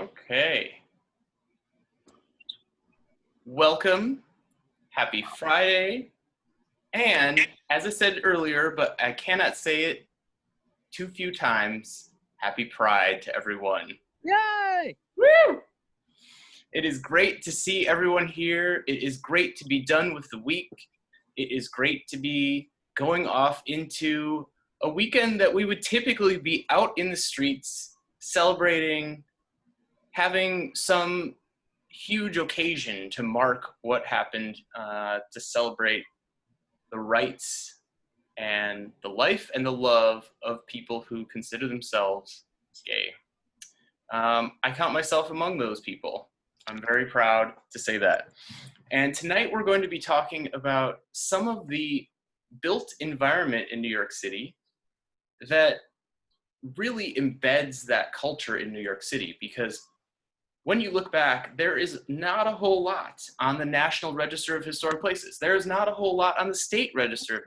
Okay. Welcome. Happy Friday. And as I said earlier, but I cannot say it too few times, happy Pride to everyone. Yay! Woo! It is great to see everyone here. It is great to be done with the week. It is great to be going off into a weekend that we would typically be out in the streets celebrating, having some huge occasion to mark what happened, to celebrate the rights and the life and the love of people who consider themselves gay. I count myself among those people. I'm very proud to say that. And tonight we're going to be talking about some of the built environment in New York City that really embeds that culture in New York City, because when you look back, there is not a whole lot on the National Register of Historic Places. There is not a whole lot on the State Register of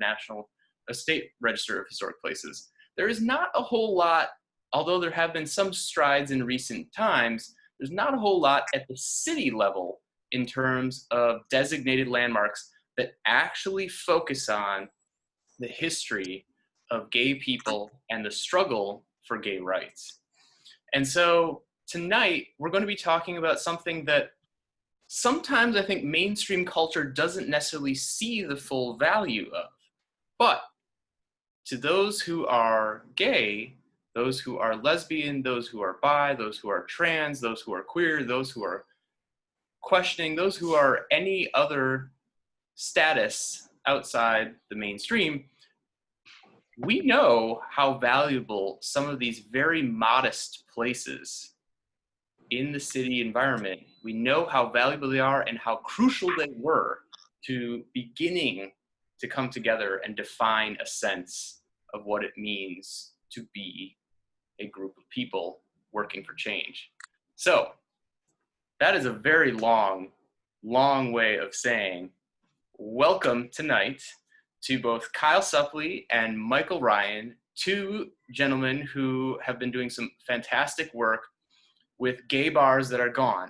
Historic Places. There is not a whole lot, although there have been some strides in recent times, there's not a whole lot at the city level in terms of designated landmarks that actually focus on the history of gay people and the struggle for gay rights. And so tonight, we're going to be talking about something that sometimes I think mainstream culture doesn't necessarily see the full value of. But to those who are gay, those who are lesbian, those who are bi, those who are trans, those who are queer, those who are questioning, those who are any other status outside the mainstream, we know how valuable some of these very modest places in the city environment, we know how valuable they are and how crucial they were to beginning to come together and define a sense of what it means to be a group of people working for change. So that is a very long way of saying welcome tonight to both Kyle Supley and Michael Ryan, two gentlemen who have been doing some fantastic work with gay bars that are gone.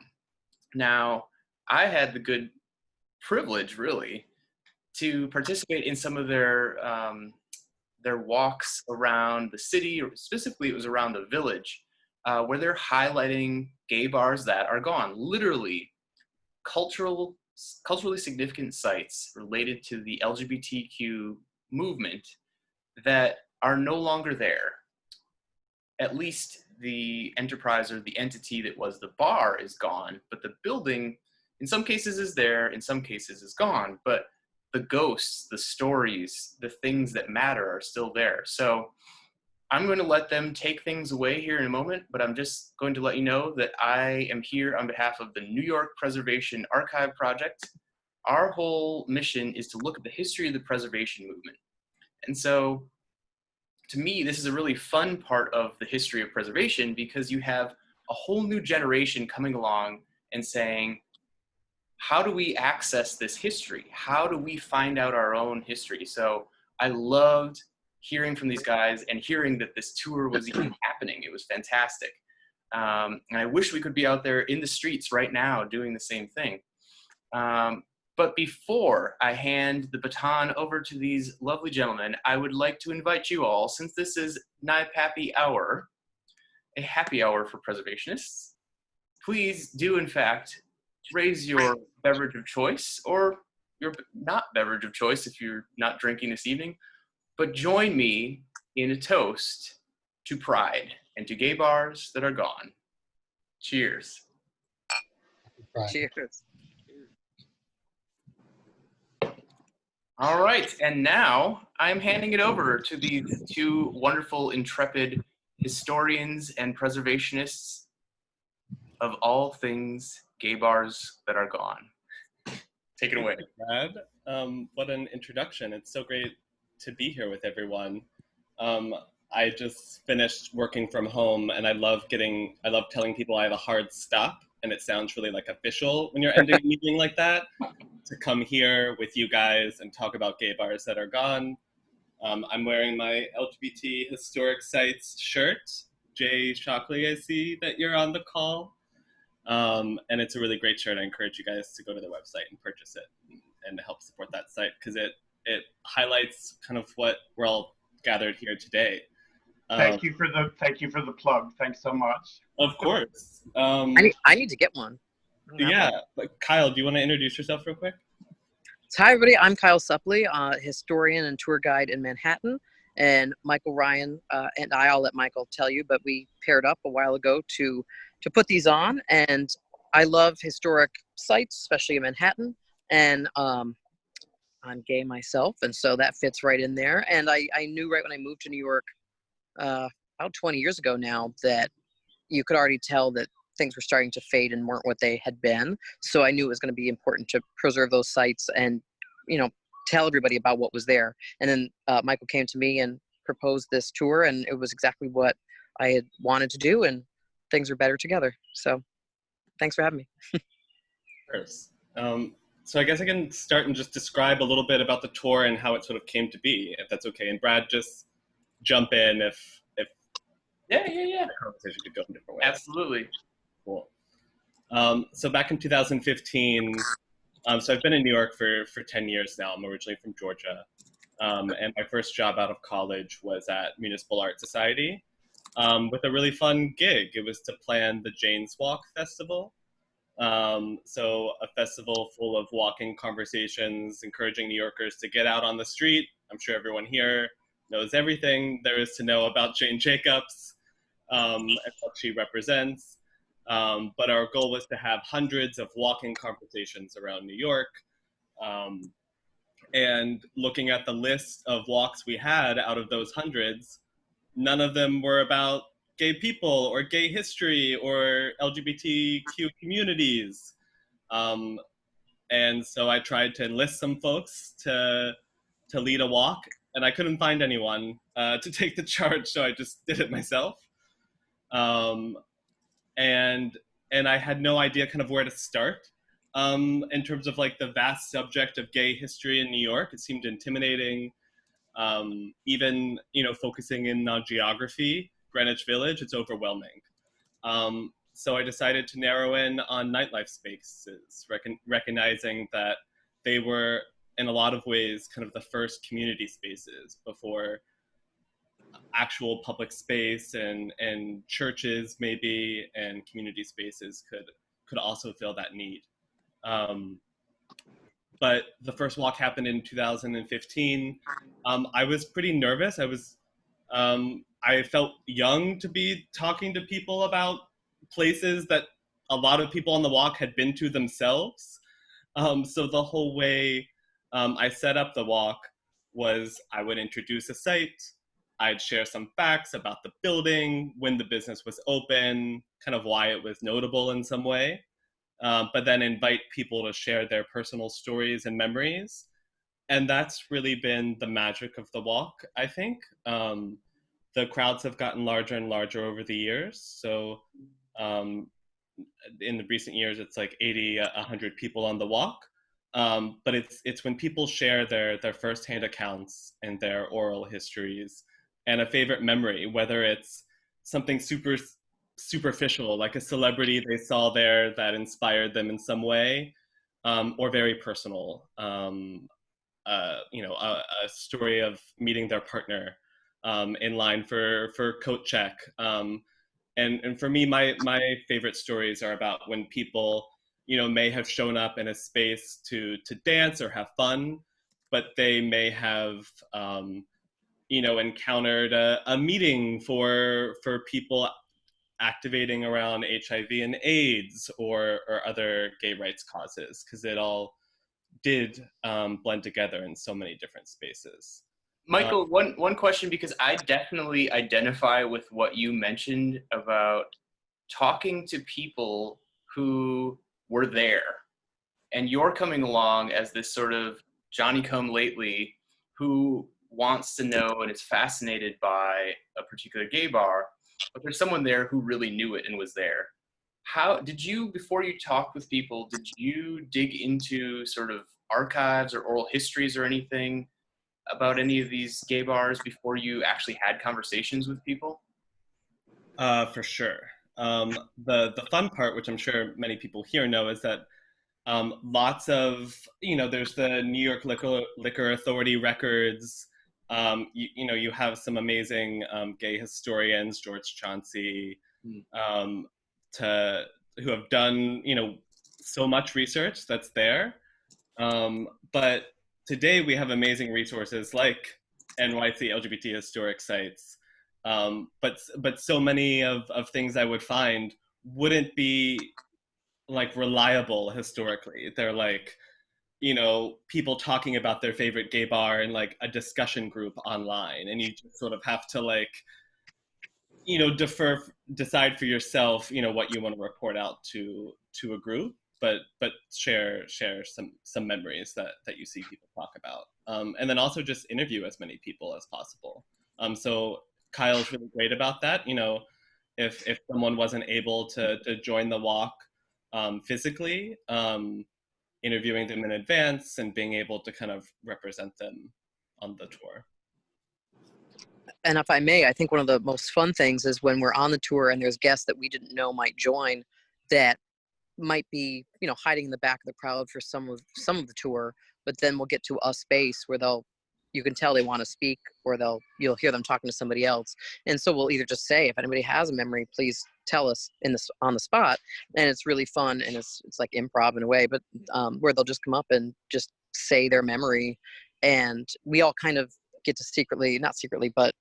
Now, I had the good privilege, really, to participate in some of their walks around the city, or specifically it was around the Village, where they're highlighting gay bars that are gone. Literally, culturally significant sites related to the LGBTQ movement that are no longer there. At least the enterprise or the entity that was the bar is gone, but the building in some cases is there, in some cases is gone, but the ghosts, the stories, the things that matter are still there. So I'm going to let them take things away here in a moment, but I'm just going to let you know that I am here on behalf of the New York Preservation Archive Project. Our whole mission is to look at the history of the preservation movement. And so to me, this is a really fun part of the history of preservation, because you have a whole new generation coming along and saying, how do we access this history? How do we find out our own history? So I loved hearing from these guys and hearing that this tour was even happening. It was fantastic. And I wish we could be out there in the streets right now doing the same thing. But before I hand the baton over to these lovely gentlemen, I would like to invite you all, since this is NYPAPy Hour, a happy hour for preservationists, please do in fact raise your beverage of choice, or your not beverage of choice if you're not drinking this evening, but join me in a toast to pride and to gay bars that are gone. Cheers. Right. Cheers. All right, and now I'm handing it over to these two wonderful, intrepid historians and preservationists of all things gay bars that are gone. Take it away. Brad, what an introduction. It's so great to be here with everyone. I just finished working from home, and I love telling people I have a hard stop, and it sounds really like official when you're ending a meeting like that, to come here with you guys and talk about gay bars that are gone. I'm wearing my LGBT Historic Sites shirt. Jay Shockley, I see that you're on the call. And it's a really great shirt. I encourage you guys to go to their website and purchase it and help support that site, because it highlights kind of what we're all gathered here today. Thank you for the plug. Thanks so much. Of course. I need to get one. Yeah, but Kyle, do you want to introduce yourself real quick? So hi, everybody. I'm Kyle Supley, historian and tour guide in Manhattan. And Michael Ryan and I'll let Michael tell you, but we paired up a while ago to put these on. And I love historic sites, especially in Manhattan. And I'm gay myself, and so that fits right in there. And I knew right when I moved to New York, about 20 years ago now, that you could already tell that things were starting to fade and weren't what they had been. So I knew it was going to be important to preserve those sites and, tell everybody about what was there. And then Michael came to me and proposed this tour, and it was exactly what I had wanted to do, and things are better together. So thanks for having me. Of course. So I guess I can start and just describe a little bit about the tour and how it sort of came to be, if that's okay. And Brad, just jump in if Yeah. the conversation could go in different ways. Absolutely. Cool. So back in 2015, so I've been in New York for 10 years now. I'm originally from Georgia. And my first job out of college was at Municipal Art Society with a really fun gig. It was to plan the Jane's Walk Festival. So a festival full of walking conversations, encouraging New Yorkers to get out on the street. I'm sure everyone here knows everything there is to know about Jane Jacobs and what she represents. But our goal was to have hundreds of walking conversations around New York. And looking at the list of walks we had out of those hundreds, none of them were about gay people or gay history or LGBTQ communities. And so I tried to enlist some folks to lead a walk, and I couldn't find anyone to take the charge, so I just did it myself. And I had no idea kind of where to start in terms of like the vast subject of gay history in New York. It seemed intimidating. Even, focusing in on geography, Greenwich Village, it's overwhelming. So I decided to narrow in on nightlife spaces, recognizing that they were, in a lot of ways, kind of the first community spaces before actual public space and churches maybe and community spaces could also fill that need. But the first walk happened in 2015. I was pretty nervous. I felt young to be talking to people about places that a lot of people on the walk had been to themselves. So the whole way I set up the walk was I would introduce a site, I'd share some facts about the building, when the business was open, kind of why it was notable in some way, but then invite people to share their personal stories and memories. And that's really been the magic of the walk, I think. The crowds have gotten larger and larger over the years. So in the recent years, it's like 80, 100 people on the walk. But it's when people share their firsthand accounts and their oral histories and a favorite memory, whether it's something super superficial, like a celebrity they saw there that inspired them in some way, or very personal, a story of meeting their partner in line for coat check. And for me, my favorite stories are about when people, may have shown up in a space to dance or have fun, but they may have, encountered a meeting for people activating around HIV and AIDS or other gay rights causes, because it all did blend together in so many different spaces. Michael, one question, because I definitely identify with what you mentioned about talking to people who were there, and you're coming along as this sort of Johnny-come-lately who wants to know and is fascinated by a particular gay bar, but there's someone there who really knew it and was there. How did you, before you talked with people, did you dig into sort of archives or oral histories or anything about any of these gay bars before you actually had conversations with people? For sure. The fun part, which I'm sure many people here know, is that lots of, there's the New York Liquor Authority records. You have some amazing gay historians, George Chauncey, who have done, so much research that's there. But today we have amazing resources like NYC LGBT historic sites. But so many of things I would find wouldn't be like reliable historically. They're like, people talking about their favorite gay bar in like a discussion group online, and you just sort of have to like, decide for yourself, what you want to report out to a group, but share some memories that you see people talk about, and then also just interview as many people as possible. So Kyle's really great about that. If someone wasn't able to join the walk physically, interviewing them in advance and being able to kind of represent them on the tour. And if I may, I think one of the most fun things is when we're on the tour and there's guests that we didn't know might join, that might be, hiding in the back of the crowd for some of the tour, but then we'll get to a space where you can tell they want to speak, or you'll hear them talking to somebody else. And so we'll either just say, if anybody has a memory, please tell us on the spot. And it's really fun, and it's like improv in a way, but where they'll just come up and just say their memory, and we all kind of get to not secretly, but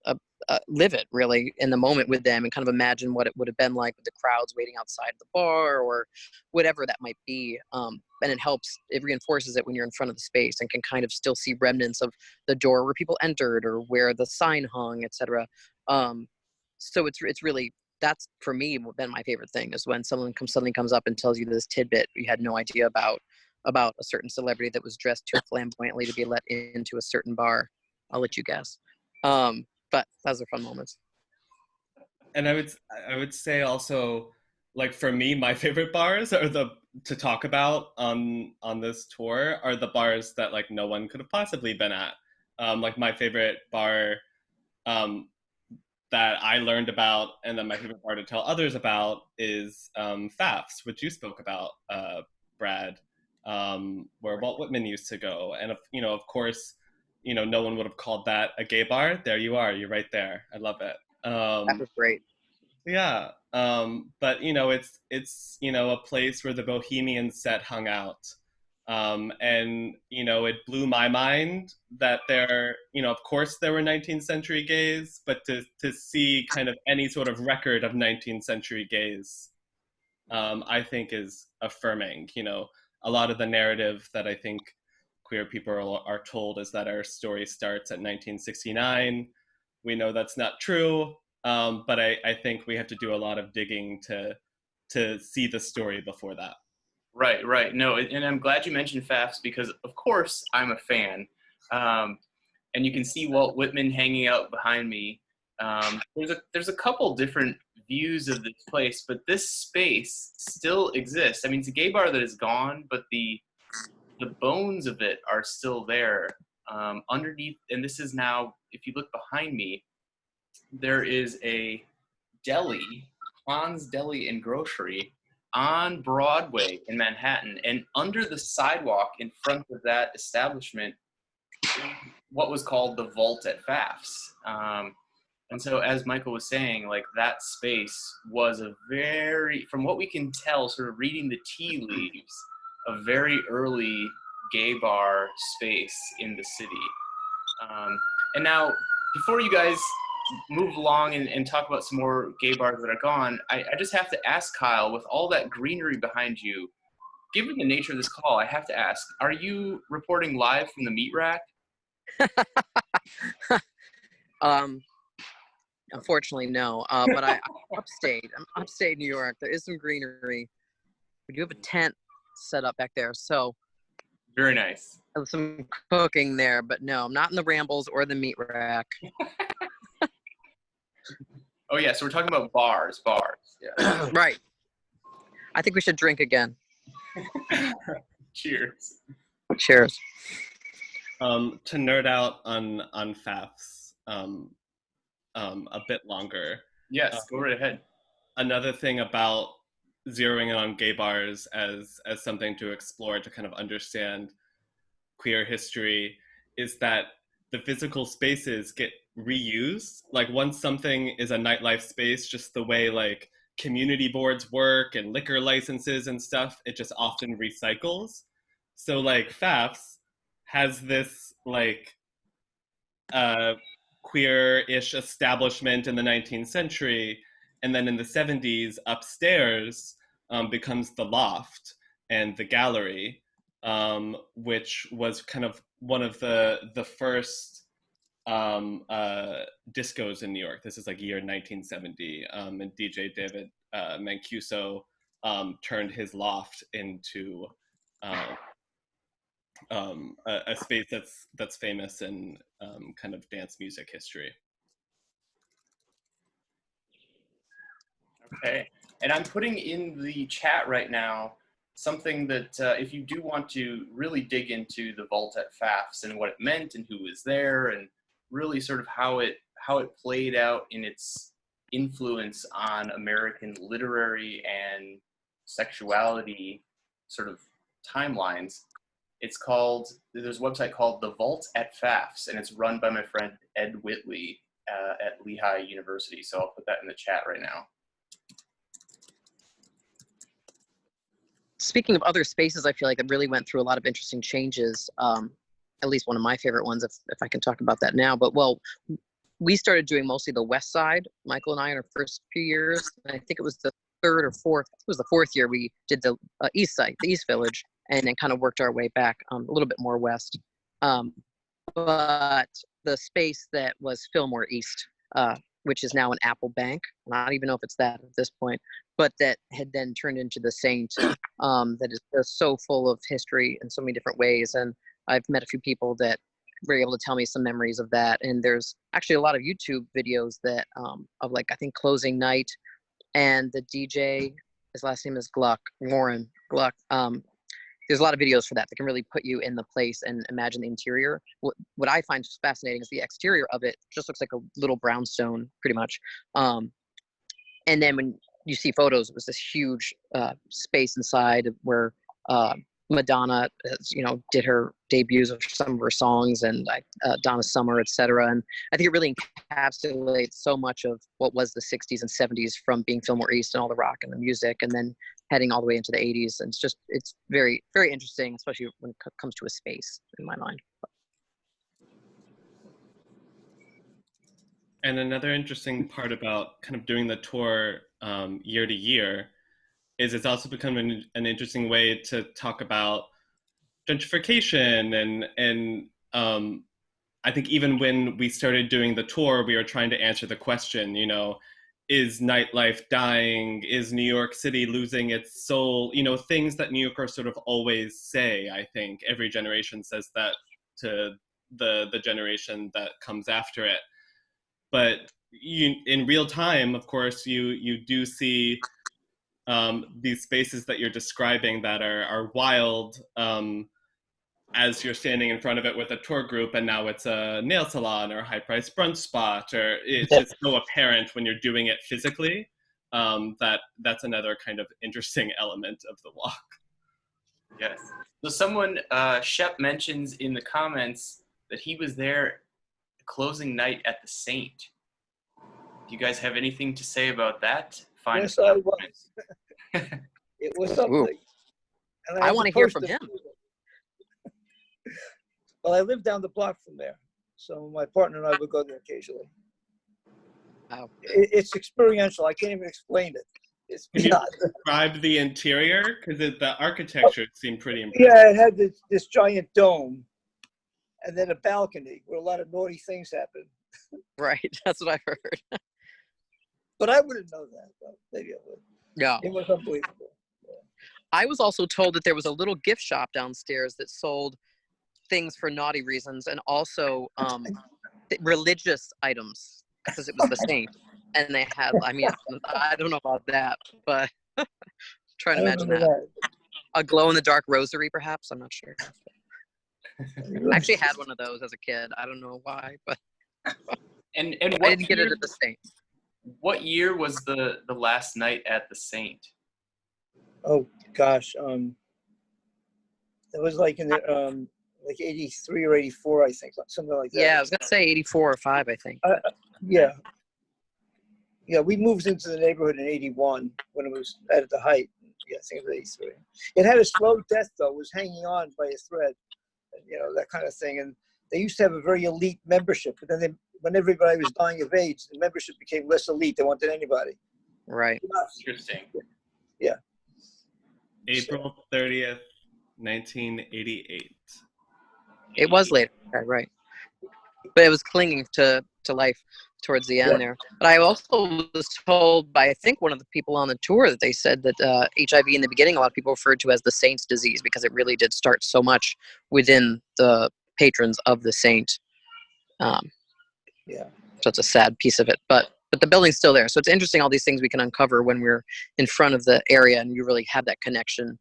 live it really in the moment with them, and kind of imagine what it would have been like with the crowds waiting outside the bar or whatever that might be. And it reinforces it when you're in front of the space and can kind of still see remnants of the door where people entered or where the sign hung, etc. So it's really, that's for me been my favorite thing, is when someone suddenly comes up and tells you this tidbit you had no idea about a certain celebrity that was dressed too flamboyantly to be let into a certain bar. I'll let you guess. But those are fun moments. And I would say also, like, for me, my favorite bars are to talk about on this tour are the bars that like no one could have possibly been at. Like my favorite bar that I learned about, and then my favorite bar to tell others about is Pfaff's, which you spoke about, Brad, where Walt Whitman used to go. And of course, no one would have called that a gay bar. There you are. You're right there. I love it. That was great. Yeah. But it's a place where the Bohemian set hung out. And it blew my mind that of course there were 19th century gays, but to see kind of any sort of record of 19th century gays, I think is affirming. A lot of the narrative that I think queer people are told is that our story starts at 1969. We know that's not true, but I think we have to do a lot of digging to see the story before that. Right. No, and I'm glad you mentioned Pfaff's, because of course I'm a fan. And you can see Walt Whitman hanging out behind me. There's a couple different views of this place, but this space still exists. I mean, it's a gay bar that is gone, but the bones of it are still there underneath. And this is now, if you look behind me, there is a deli, Han's Deli and Grocery, on Broadway in Manhattan. And under the sidewalk in front of that establishment, what was called the Vault at Pfaff's. And so, as Michael was saying, like, that space was from what we can tell, sort of reading the tea leaves, a very early gay bar space in the city. And now, before you guys move along and talk about some more gay bars that are gone, I just have to ask Kyle, with all that greenery behind you, given the nature of this call, I have to ask, are you reporting live from the meat rack? Unfortunately, no. But I'm upstate New York. There is some greenery. We do have a tent set up back there, so very nice. Some cooking there, but no, I'm not in the Rambles or the meat rack. Oh yeah, so we're talking about bars. Yeah. Right. I think we should drink again. Cheers. Cheers. To nerd out on Pfaff's a bit longer. Yes, go right ahead. another thing about zeroing in on gay bars as something to explore to kind of understand queer history is that the physical spaces get reused. Like once something is a nightlife space, just the way like community boards work and liquor licenses and stuff, it just often recycles. So like Pfaff's has this like queer-ish establishment in the 19th century, and then in the 70s upstairs becomes the loft and the gallery, which was kind of one of the first discos in New York. This is like year 1970, and DJ David Mancuso turned his loft into a space that's famous in kind of dance music history. Okay, and I'm putting in the chat right now something that if you do want to really dig into the vault at Pfaff's and what it meant and who was there and really sort of how it played out in its influence on American literary and sexuality sort of timelines, there's a website called The Vault at Pfaff's, and it's run by my friend Ed Whitley at Lehigh University. So I'll put that in the chat right now. Speaking of other spaces, I feel like it really went through a lot of interesting changes. At least one of my favorite ones, if I can talk about that now. But well, we started doing mostly the West Side, Michael and I, in our first few years. And I think it was the third or fourth. It was the fourth year we did the East Side, the East Village, and then kind of worked our way back a little bit more west. But the space that was Fillmore East, which is now an Apple Bank, I don't even know if it's that at this point, but that had then turned into the Saint, that is just so full of history in so many different ways. And I've met a few people that were able to tell me some memories of that. And there's actually a lot of YouTube videos that of like, I think Closing Night, and the DJ, his last name is Gluck, Warren Gluck. There's a lot of videos for that can really put you in the place and imagine the interior. What I find fascinating is the exterior of it just looks like a little brownstone, pretty much. And then when you see photos, it was this huge space inside where Madonna, did her debuts of some of her songs, and Donna Summer, etc. And I think it really encapsulates so much of what was the 60s and 70s, from being Fillmore East and all the rock and the music, and then heading all the way into the 80s. And it's very, very interesting, especially when it comes to a space, in my mind. And another interesting part about kind of doing the tour year to year is it's also become an interesting way to talk about gentrification. And I think even when we started doing the tour, we were trying to answer the question, is nightlife dying? Is New York City losing its soul? Things that New Yorkers sort of always say. I think every generation says that to the generation that comes after it. But in real time, of course, you do see these spaces that you're describing that are wild as you're standing in front of it with a tour group, and now it's a nail salon or a high-priced brunch spot, or it's just so apparent when you're doing it physically. That's another kind of interesting element of the walk. Yes. So someone, Shep, mentions in the comments that he was there closing night at the Saint. Do you guys have anything to say about that? Yes, I was. It was something. And I want to hear from him. Well, I live down the block from there, so my partner and I would go there occasionally. Wow. It's experiential. I can't even explain it. It's Can you beyond. describe the interior? Because the architecture seemed pretty impressive. Yeah, it had this giant dome, and then a balcony where a lot of naughty things happen. Right, that's what I've heard. But I wouldn't know that, though. Maybe I would. Yeah. It was unbelievable. Yeah. I was also told that there was a little gift shop downstairs that sold things for naughty reasons, and also religious items, because it was the Saint. And they had, I don't know about that, but trying to imagine that. A glow-in-the-dark rosary, perhaps? I'm not sure. I actually had one of those as a kid. I don't know why, but and I didn't get it at the Saint. what year was the last night at the Saint? Oh gosh, it was like in the like 83 or 84, I think, something like that. Yeah, I was gonna say 84 or 5, I think. Yeah, yeah. We moved into the neighborhood in 81 when it was at the height. Yeah, I think it was 83. It had a slow death though. It was hanging on by a thread, you know, that kind of thing. And they used to have a very elite membership, but then when everybody was dying of AIDS, the membership became less elite. They wanted anybody. Right. Interesting. Yeah. April 30th, 1988. It was later, right? But it was clinging to life towards the end there. But I also was told by, I think, one of the people on the tour that they said that HIV in the beginning, a lot of people referred to as the saint's disease because it really did start so much within the patrons of the saint. Yeah. So it's a sad piece of it, but the building's still there. So it's interesting, all these things we can uncover when we're in front of the area and you really have that connection,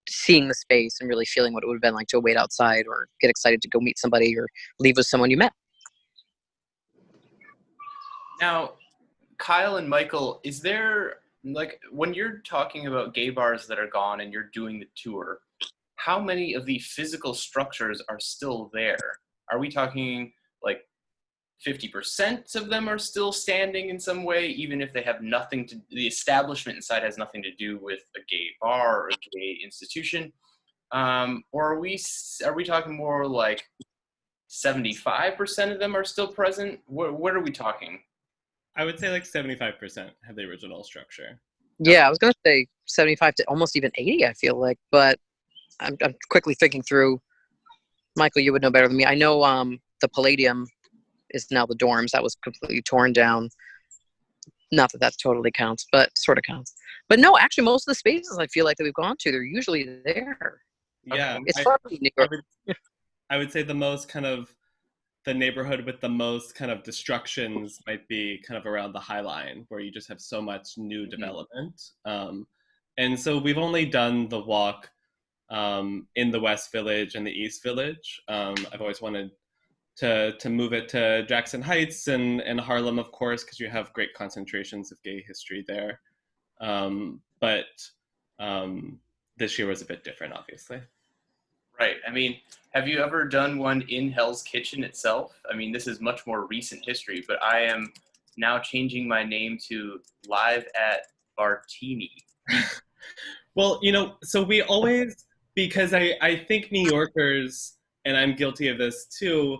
seeing the space and really feeling what it would have been like to wait outside or get excited to go meet somebody or leave with someone you met. Now, Kyle and Michael, is there, like, when you're talking about gay bars that are gone and you're doing the tour, how many of the physical structures are still there? Are we talking like 50% of them are still standing in some way, even if they have nothing to, the establishment inside has nothing to do with a gay bar or a gay institution? Or are we talking more like 75% of them are still present? What are we talking? I would say like 75% have the original structure. Yeah, I was going to say 75 to almost even 80, I feel like, but I'm quickly thinking through. Michael, you would know better than me. I know the Palladium is now the dorms. That was completely torn down. Not that that totally counts, but sort of counts. But no, actually, most of the spaces I feel like that we've gone to, they're usually there. Yeah, It's fun in New York. I would say the most kind of, the neighborhood with the most kind of destructions might be kind of around the High Line, where you just have so much new development. And so we've only done the walk in the West Village and the East Village. I've always wanted to move it to Jackson Heights and Harlem, of course, because you have great concentrations of gay history there. But this year was a bit different, obviously. Right. I mean, have you ever done one in Hell's Kitchen itself? I mean, this is much more recent history, but I am now changing my name to Live at Bartini. Well, you know, so we always, because I think New Yorkers, and I'm guilty of this too,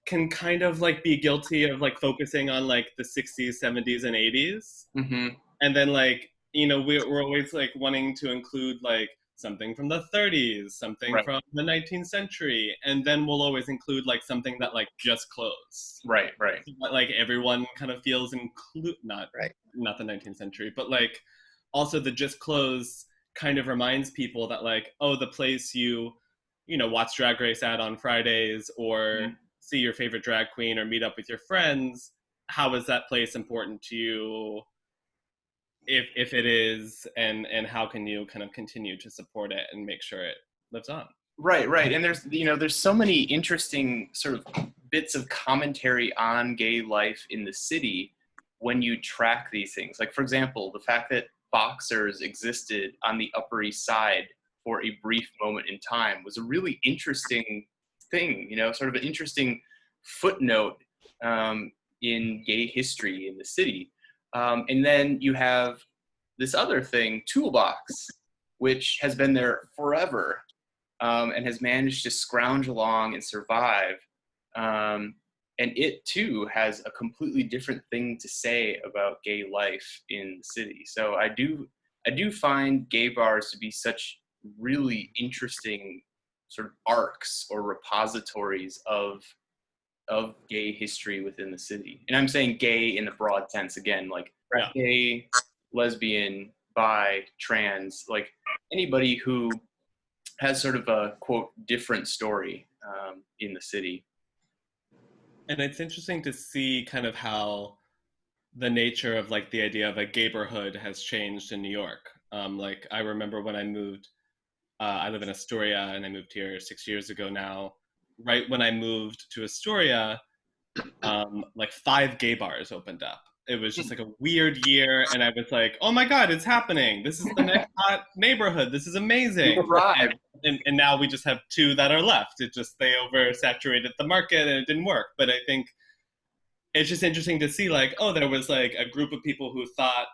can kind of like be guilty of like focusing on like the 60s, 70s, and 80s. Mm-hmm. And then like, you know, we're always like wanting to include like something from the 30s, something Right. from the 19th century, and then we'll always include like something that like just closed. Right. So that, like everyone kind of feels not the 19th century, but like also the just closed kind of reminds people that like, oh, the place you know, watch Drag Race at on Fridays or see your favorite drag queen or meet up with your friends, how is that place important to you? If it is, and how can you kind of continue to support it and make sure it lives on? Right. And there's so many interesting sort of bits of commentary on gay life in the city when you track these things. Like, for example, the fact that boxers existed on the Upper East Side for a brief moment in time was a really interesting thing, you know, sort of an interesting footnote in gay history in the city. And then you have this other thing, Toolbox, which has been there forever and has managed to scrounge along and survive. And it too has a completely different thing to say about gay life in the city. So I do find gay bars to be such really interesting sort of arcs or repositories of gay history within the city. And I'm saying gay in the broad sense again, like gay, lesbian, bi, trans, like anybody who has sort of a quote different story in the city. And it's interesting to see kind of how the nature of like the idea of a gayborhood has changed in New York. Like I remember when I moved, I live in Astoria and I moved here 6 years ago now. Right when I moved to Astoria, like 5 gay bars opened up. it was just like a weird year, and I was like, oh my God, it's happening. This is the next hot neighborhood. This is amazing. Right. And now we just have 2 that are left. They oversaturated the market and it didn't work. But I think it's just interesting to see like, oh, there was like a group of people who thought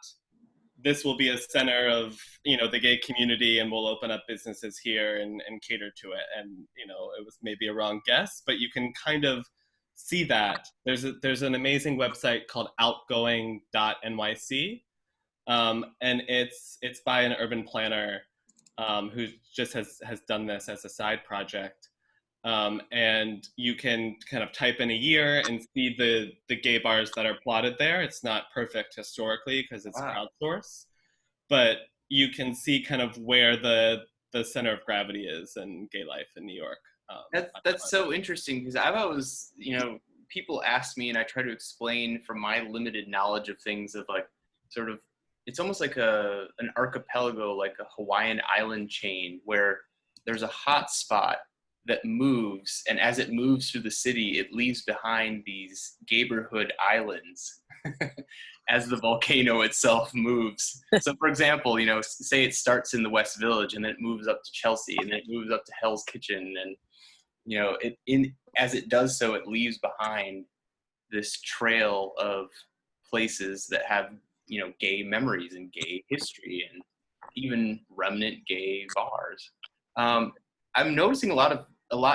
this will be a center of, the gay community, and we'll open up businesses here and cater to it. And, it was maybe a wrong guess, but you can kind of see that. There's an amazing website called outgoing.nyc. And it's by an urban planner who just has done this as a side project. And you can kind of type in a year and see the gay bars that are plotted there. It's not perfect historically because it's crowdsourced, but you can see kind of where the center of gravity is in gay life in New York. That's so interesting, because I've always, people ask me and I try to explain from my limited knowledge of things of like sort of, it's almost like an archipelago, like a Hawaiian island chain where there's a hot spot that moves, and as it moves through the city, it leaves behind these neighborhood islands as the volcano itself moves. So for example, say it starts in the West Village and then it moves up to Chelsea and then it moves up to Hell's Kitchen, and as it does so, it leaves behind this trail of places that have, gay memories and gay history and even remnant gay bars. I'm noticing a lot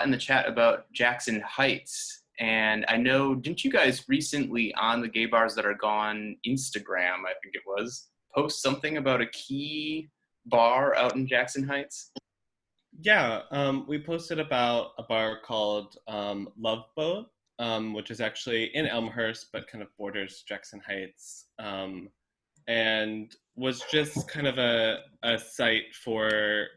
in the chat about Jackson Heights, and I know, didn't you guys recently on the Gay Bars That Are Gone Instagram, I think it was, post something about a key bar out in Jackson Heights? Yeah, we posted about a bar called Love Boat, which is actually in Elmhurst, but kind of borders Jackson Heights, and was just kind of a site for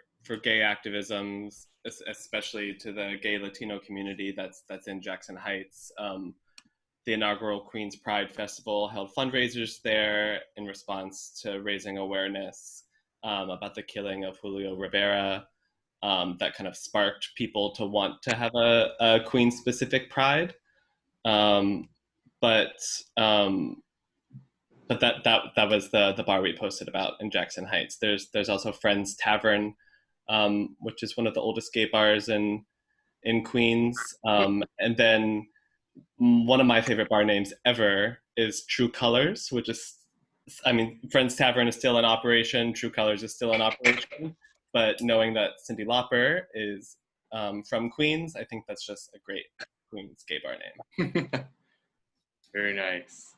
gay activisms, especially to the gay Latino community that's in Jackson Heights. The inaugural Queens Pride Festival held fundraisers there in response to raising awareness about the killing of Julio Rivera. That kind of sparked people to want to have a Queens-specific pride. But that was the bar we posted about in Jackson Heights. There's also Friends Tavern, which is one of the oldest gay bars in Queens. And then one of my favorite bar names ever is True Colors, which is, Friends Tavern is still in operation, True Colors is still in operation, but knowing that Cyndi Lauper is from Queens, I think that's just a great Queens gay bar name. Very nice.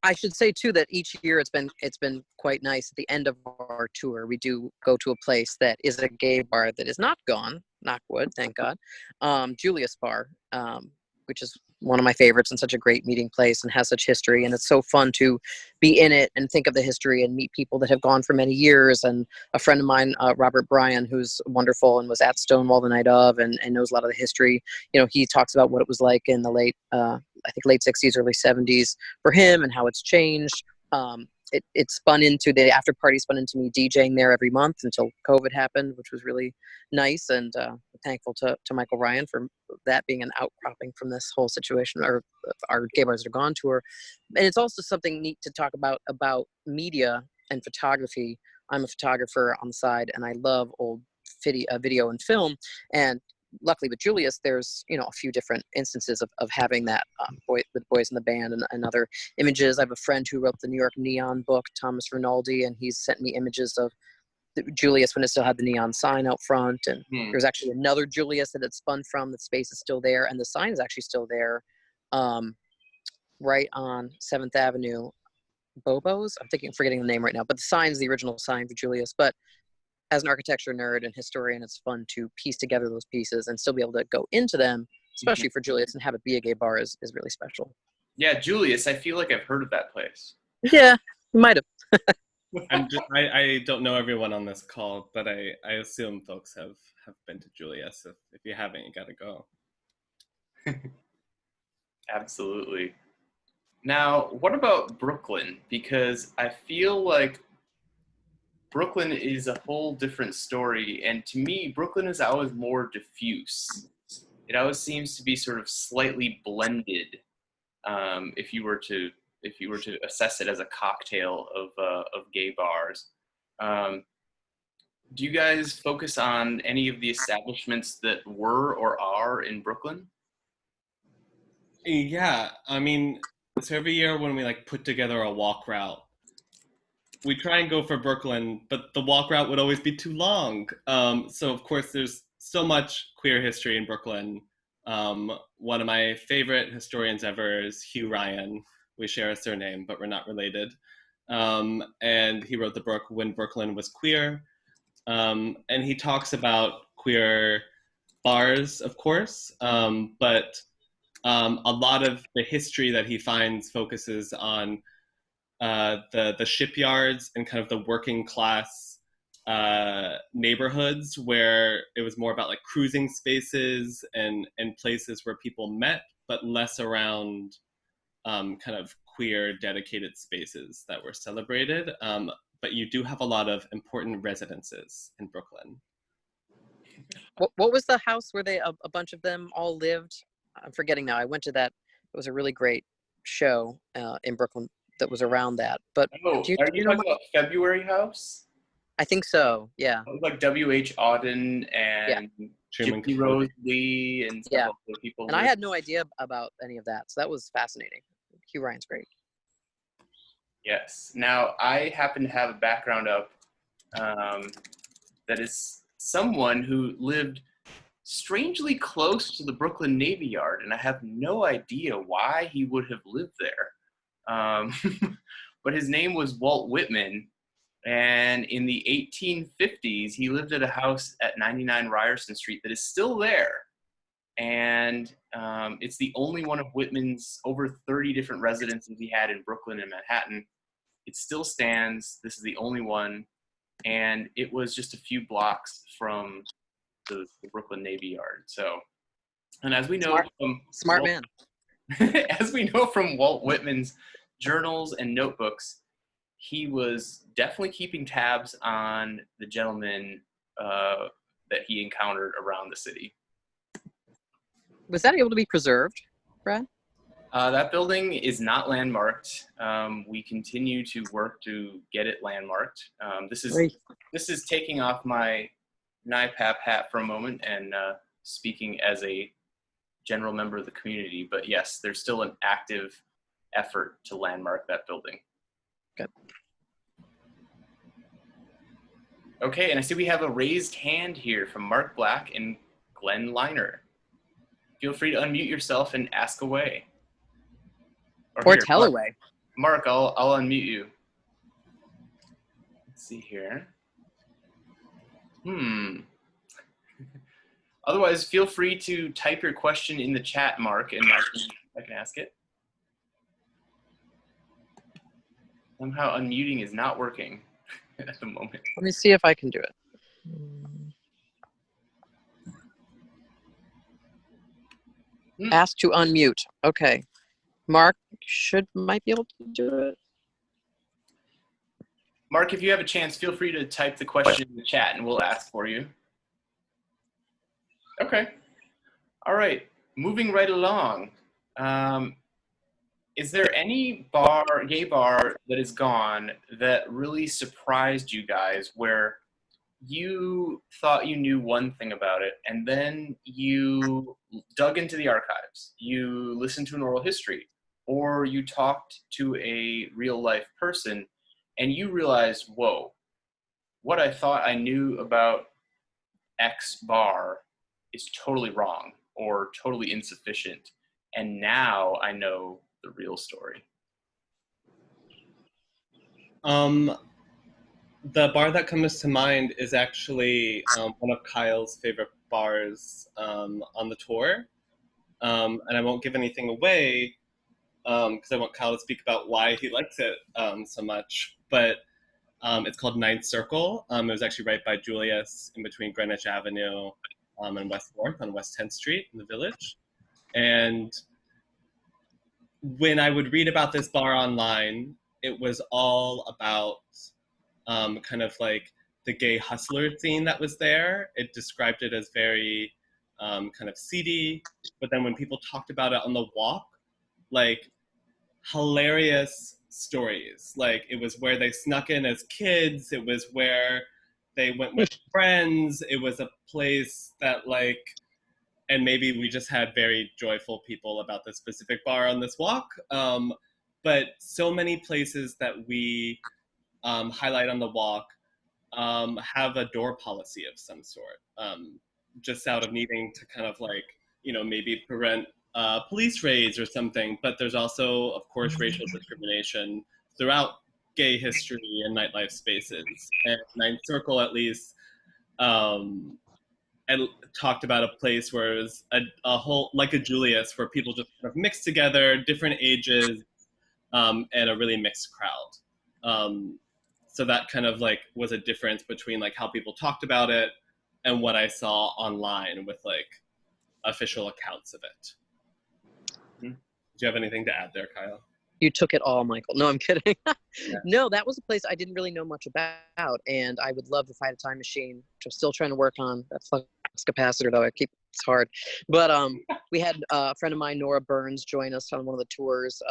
I should say too that each year it's been quite nice. At the end of our tour, we do go to a place that is a gay bar that is not gone, knock wood, thank God. Julius Bar, which is one of my favorites and such a great meeting place and has such history. And it's so fun to be in it and think of the history and meet people that have gone for many years. And a friend of mine, Robert Bryan, who's wonderful and was at Stonewall the night of and knows a lot of the history. He talks about what it was like in the late 60s, early 70s for him and how it's changed. It spun into the after party, spun into me DJing there every month until COVID happened, which was really nice. And thankful to Michael Ryan for that being an outcropping from this whole situation, or our Gay Bars That Are Gone tour. And it's also something neat to talk about media and photography. I'm a photographer on the side, and I love old video and film. And luckily with Julius, there's a few different instances of having that with Boys in the Band and other images. I have a friend who wrote the New York Neon book, Thomas Rinaldi, and he's sent me images of Julius when it still had the neon sign out front. And there's actually another Julius that it spun from. The space is still there, and the sign is actually still there, right on 7th Avenue. Bobo's? I'm forgetting the name right now, but the sign is the original sign for Julius. But as an architecture nerd and historian, it's fun to piece together those pieces and still be able to go into them, especially for Julius, and have it be a gay bar is really special. Yeah, Julius, I feel like I've heard of that place. Yeah, you might have. I don't know everyone on this call, but I assume folks have been to Julius. If you haven't, you got to go. Absolutely. Now, what about Brooklyn? Because I feel like Brooklyn is a whole different story, and to me, Brooklyn is always more diffuse. It always seems to be sort of slightly blended. If you were to if you were to assess it as a cocktail of gay bars. Do you guys focus on any of the establishments that were or are in Brooklyn? Yeah, I mean, so every year when we like put together a walk route, we try and go for Brooklyn, but the walk route would always be too long. So of course, there's so much queer history in Brooklyn. One of my favorite historians ever is Hugh Ryan. We share a surname, but we're not related. And he wrote the book When Brooklyn Was Queer. And he talks about queer bars, of course, but a lot of the history that he finds focuses on the shipyards and kind of the working class neighborhoods, where it was more about like cruising spaces and places where people met, but less around kind of queer dedicated spaces that were celebrated. But you do have a lot of important residences in Brooklyn. What was the house where they a bunch of them all lived? I'm forgetting now. I went to that. It was a really great show in Brooklyn that was around that. But Oh, do are you you know? talking about February House? I think so. Yeah. It was like W.H. Auden Yeah. and Truman Gypsy Capote. Rose Lee and Yeah. several other people. And I had no idea about any of that, so that was fascinating. Hugh Ryan's great. Yes. Now, I happen to have a background up that is someone who lived strangely close to the Brooklyn Navy Yard, and I have no idea why he would have lived there. But his name was Walt Whitman, and in the 1850s, he lived at a house at 99 Ryerson Street that is still there. And it's the only one of Whitman's over 30 different residences he had in Brooklyn and Manhattan. It still stands. This is the only one. And it was just a few blocks from the Brooklyn Navy Yard. So, and as we know from Smart Walt, man. as we know from Walt Whitman's journals and notebooks, he was definitely keeping tabs on the gentlemen that he encountered around the city. Was that able to be preserved, Brad? That building is not landmarked. We continue to work to get it landmarked. This is taking off my NYPAP hat for a moment and speaking as a general member of the community. But yes, there's still an active effort to landmark that building. Good. Okay, and I see we have a raised hand here from Mark Black and Glenn Liner. Feel free to unmute yourself and ask away. Or here, tell Mark, away. Mark, I'll unmute you. Let's see here. Otherwise, feel free to type your question in the chat, Mark, and I can ask it. Somehow unmuting is not working at the moment. Let me see if I can do it. Ask to unmute. Okay. Mark might be able to do it. Mark, if you have a chance, feel free to type the question in the chat and we'll ask for you. Okay. All right. Moving right along. Is there any gay bar that is gone that really surprised you guys, where you thought you knew one thing about it and then you dug into the archives, you listened to an oral history, or you talked to a real life person and you realized, whoa, what I thought I knew about X bar is totally wrong or totally insufficient, and now I know the real story? The bar that comes to mind is actually one of Kyle's favorite bars on the tour. And I won't give anything away because I want Kyle to speak about why he likes it so much. But it's called Ninth Circle. It was actually right by Julius, in between Greenwich Avenue and West 4th on West 10th Street in the Village. And when I would read about this bar online, it was all about kind of like the gay hustler scene that was there. It described it as very kind of seedy, but then when people talked about it on the walk, like hilarious stories. Like, it was where they snuck in as kids. It was where they went with friends. It was a place that, like, and maybe we just had very joyful people about this specific bar on this walk. But so many places that we highlight on the walk have a door policy of some sort, just out of needing to kind of, like, maybe prevent police raids or something. But there's also, of course, racial discrimination throughout gay history and nightlife spaces. And Ninth Circle, at least, and talked about a place where it was a whole, like a Julius, where people just kind of mixed together, different ages, and a really mixed crowd. So that kind of, like, was a difference between, like, how people talked about it and what I saw online with, like, official accounts of it. Do you have anything to add there, Kyle? You took it all, Michael. No, I'm kidding. Yeah. No, that was a place I didn't really know much about, and I would love if I had a time machine, which I'm still trying to work on. That flux capacitor, though, it's hard. But we had a friend of mine, Nora Burns, join us on one of the tours,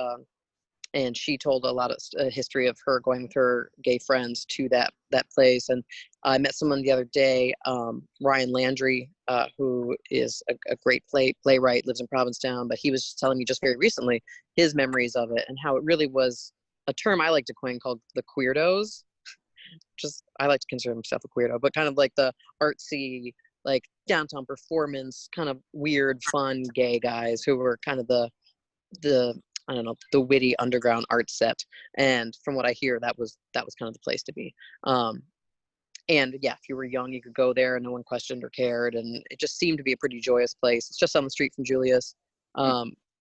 and she told a lot of history of her going with her gay friends to that place. And I met someone the other day, Ryan Landry, who is a great playwright, lives in Provincetown, but he was just telling me just very recently his memories of it and how it really was a term I like to coin called the queerdos. Just, I like to consider myself a queerdo, but kind of like the artsy, like downtown performance, kind of weird, fun gay guys who were kind of the I don't know, the witty underground art set. And from what I hear, that was kind of the place to be. And yeah, if you were young, you could go there and no one questioned or cared. And it just seemed to be a pretty joyous place. It's just on the street from Julius.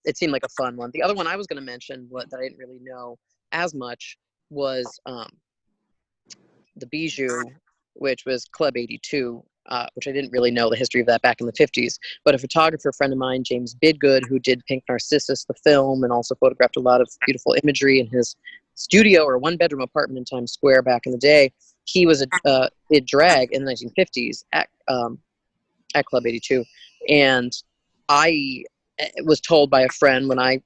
It seemed like a fun one. The other one I was going to mention, that I didn't really know as much, was the Bijou, which was Club 82, which I didn't really know the history of that back in the 50s. But a photographer friend of mine, James Bidgood, who did Pink Narcissus, the film, and also photographed a lot of beautiful imagery in his studio or one-bedroom apartment in Times Square back in the day, he was did drag in the 1950s at Club 82. And I was told by a friend when I've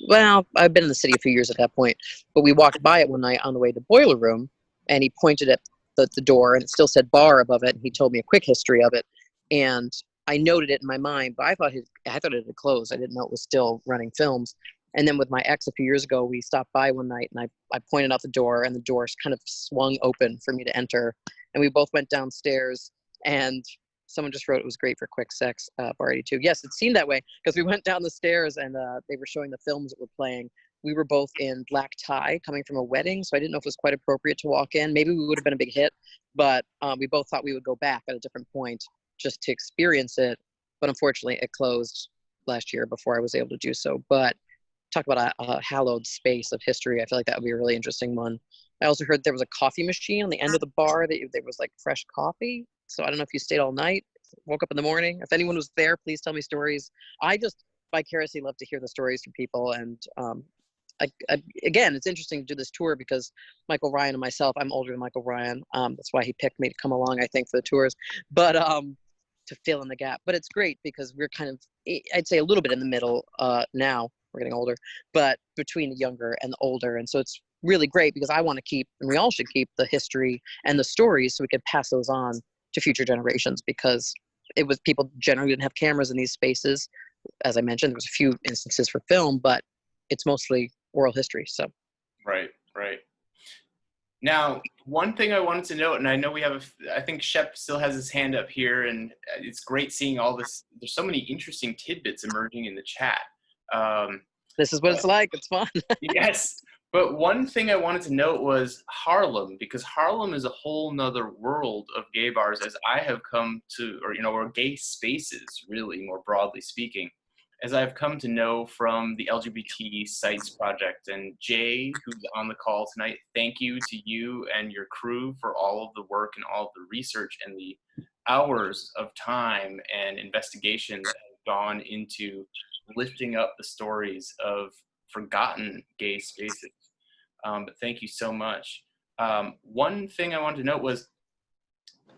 been in the city a few years at that point, but we walked by it one night on the way to Boiler Room, and he pointed at the door, and it still said bar above it, and he told me a quick history of it, and I noted it in my mind, but I thought it had closed. I didn't know it was still running films. And then with my ex a few years ago, we stopped by one night, and I pointed out the door, and the door kind of swung open for me to enter, and we both went downstairs, and someone just wrote it was great for quick sex, bar 82. Yes, it seemed that way, because we went down the stairs, and they were showing the films that were playing. We were both in black tie coming from a wedding, so I didn't know if it was quite appropriate to walk in. Maybe we would have been a big hit, but we both thought we would go back at a different point just to experience it. But unfortunately, it closed last year before I was able to do so. But talk about a hallowed space of history. I feel like that would be a really interesting one. I also heard there was a coffee machine on the end of the bar that there was like fresh coffee. So I don't know if you stayed all night, woke up in the morning. If anyone was there, please tell me stories. I just vicariously love to hear the stories from people. And again, it's interesting to do this tour because Michael Ryan and myself, I'm older than Michael Ryan. That's why he picked me to come along, I think, for the tours, but to fill in the gap. But it's great because we're kind of, I'd say, a little bit in the middle now. We're getting older, but between the younger and the older. And so it's really great because I want to keep, and we all should keep, the history and the stories so we could pass those on to future generations, because it was, people generally didn't have cameras in these spaces. As I mentioned, there was a few instances for film, but it's mostly oral history. So right. Now, one thing I wanted to note, and I know we have I think Shep still has his hand up here, and it's great seeing all this. There's so many interesting tidbits emerging in the chat. This is what it's like. It's fun. Yes. But one thing I wanted to note was Harlem, because Harlem is a whole nother world of gay bars, as I have come to, or gay spaces, really, more broadly speaking, as I've come to know from the LGBT Sites Project. And Jay, who's on the call tonight, thank you to you and your crew for all of the work and all of the research and the hours of time and investigation that have gone into lifting up the stories of forgotten gay spaces. But thank you so much. One thing I wanted to note was,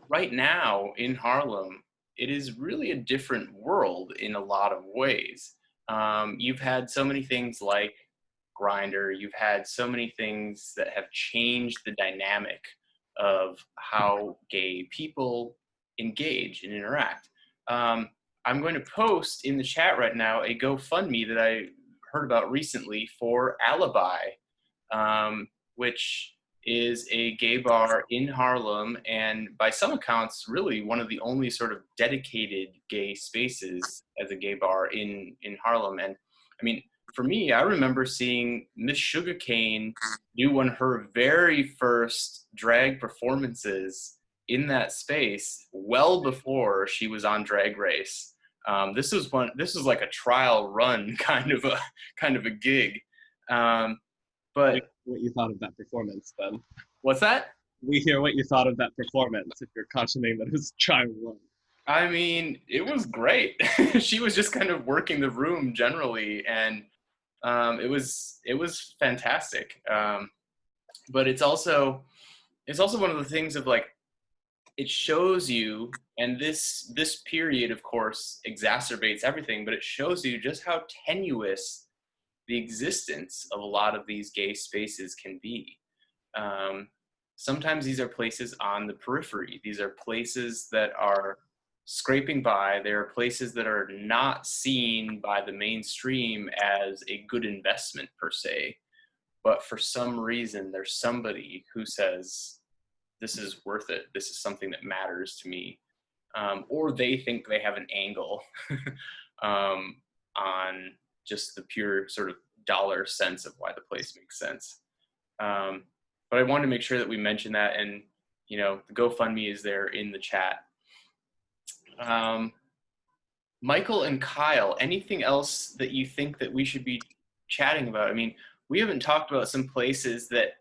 right now in Harlem, it is really a different world in a lot of ways. You've had so many things like Grindr, you've had so many things that have changed the dynamic of how gay people engage and interact. I'm going to post in the chat right now a GoFundMe that I heard about recently for Alibi, which is a gay bar in Harlem, and by some accounts, really one of the only sort of dedicated gay spaces as a gay bar in Harlem. And I mean, for me, I remember seeing Miss Sugarcane do one of her very first drag performances in that space well before she was on Drag Race. This was like a trial run kind of a gig. But what you thought of that performance then? What's that? We hear what you thought of that performance if you're cautioning that it was trial run. I mean, it was great. She was just kind of working the room generally, and it was fantastic. But it's also one of the things of like, it shows you, and this period, of course, exacerbates everything, but it shows you just how tenuous the existence of a lot of these gay spaces can be. Sometimes these are places on the periphery. These are places that are scraping by. There are places that are not seen by the mainstream as a good investment per se, but for some reason there's somebody who says, this is worth it, this is something that matters to me, or they think they have an angle on just the pure sort of dollar sense of why the place makes sense. But I wanted to make sure that we mention that, and the GoFundMe is there in the chat. Michael and Kyle, anything else that you think that we should be chatting about? I mean, we haven't talked about some places that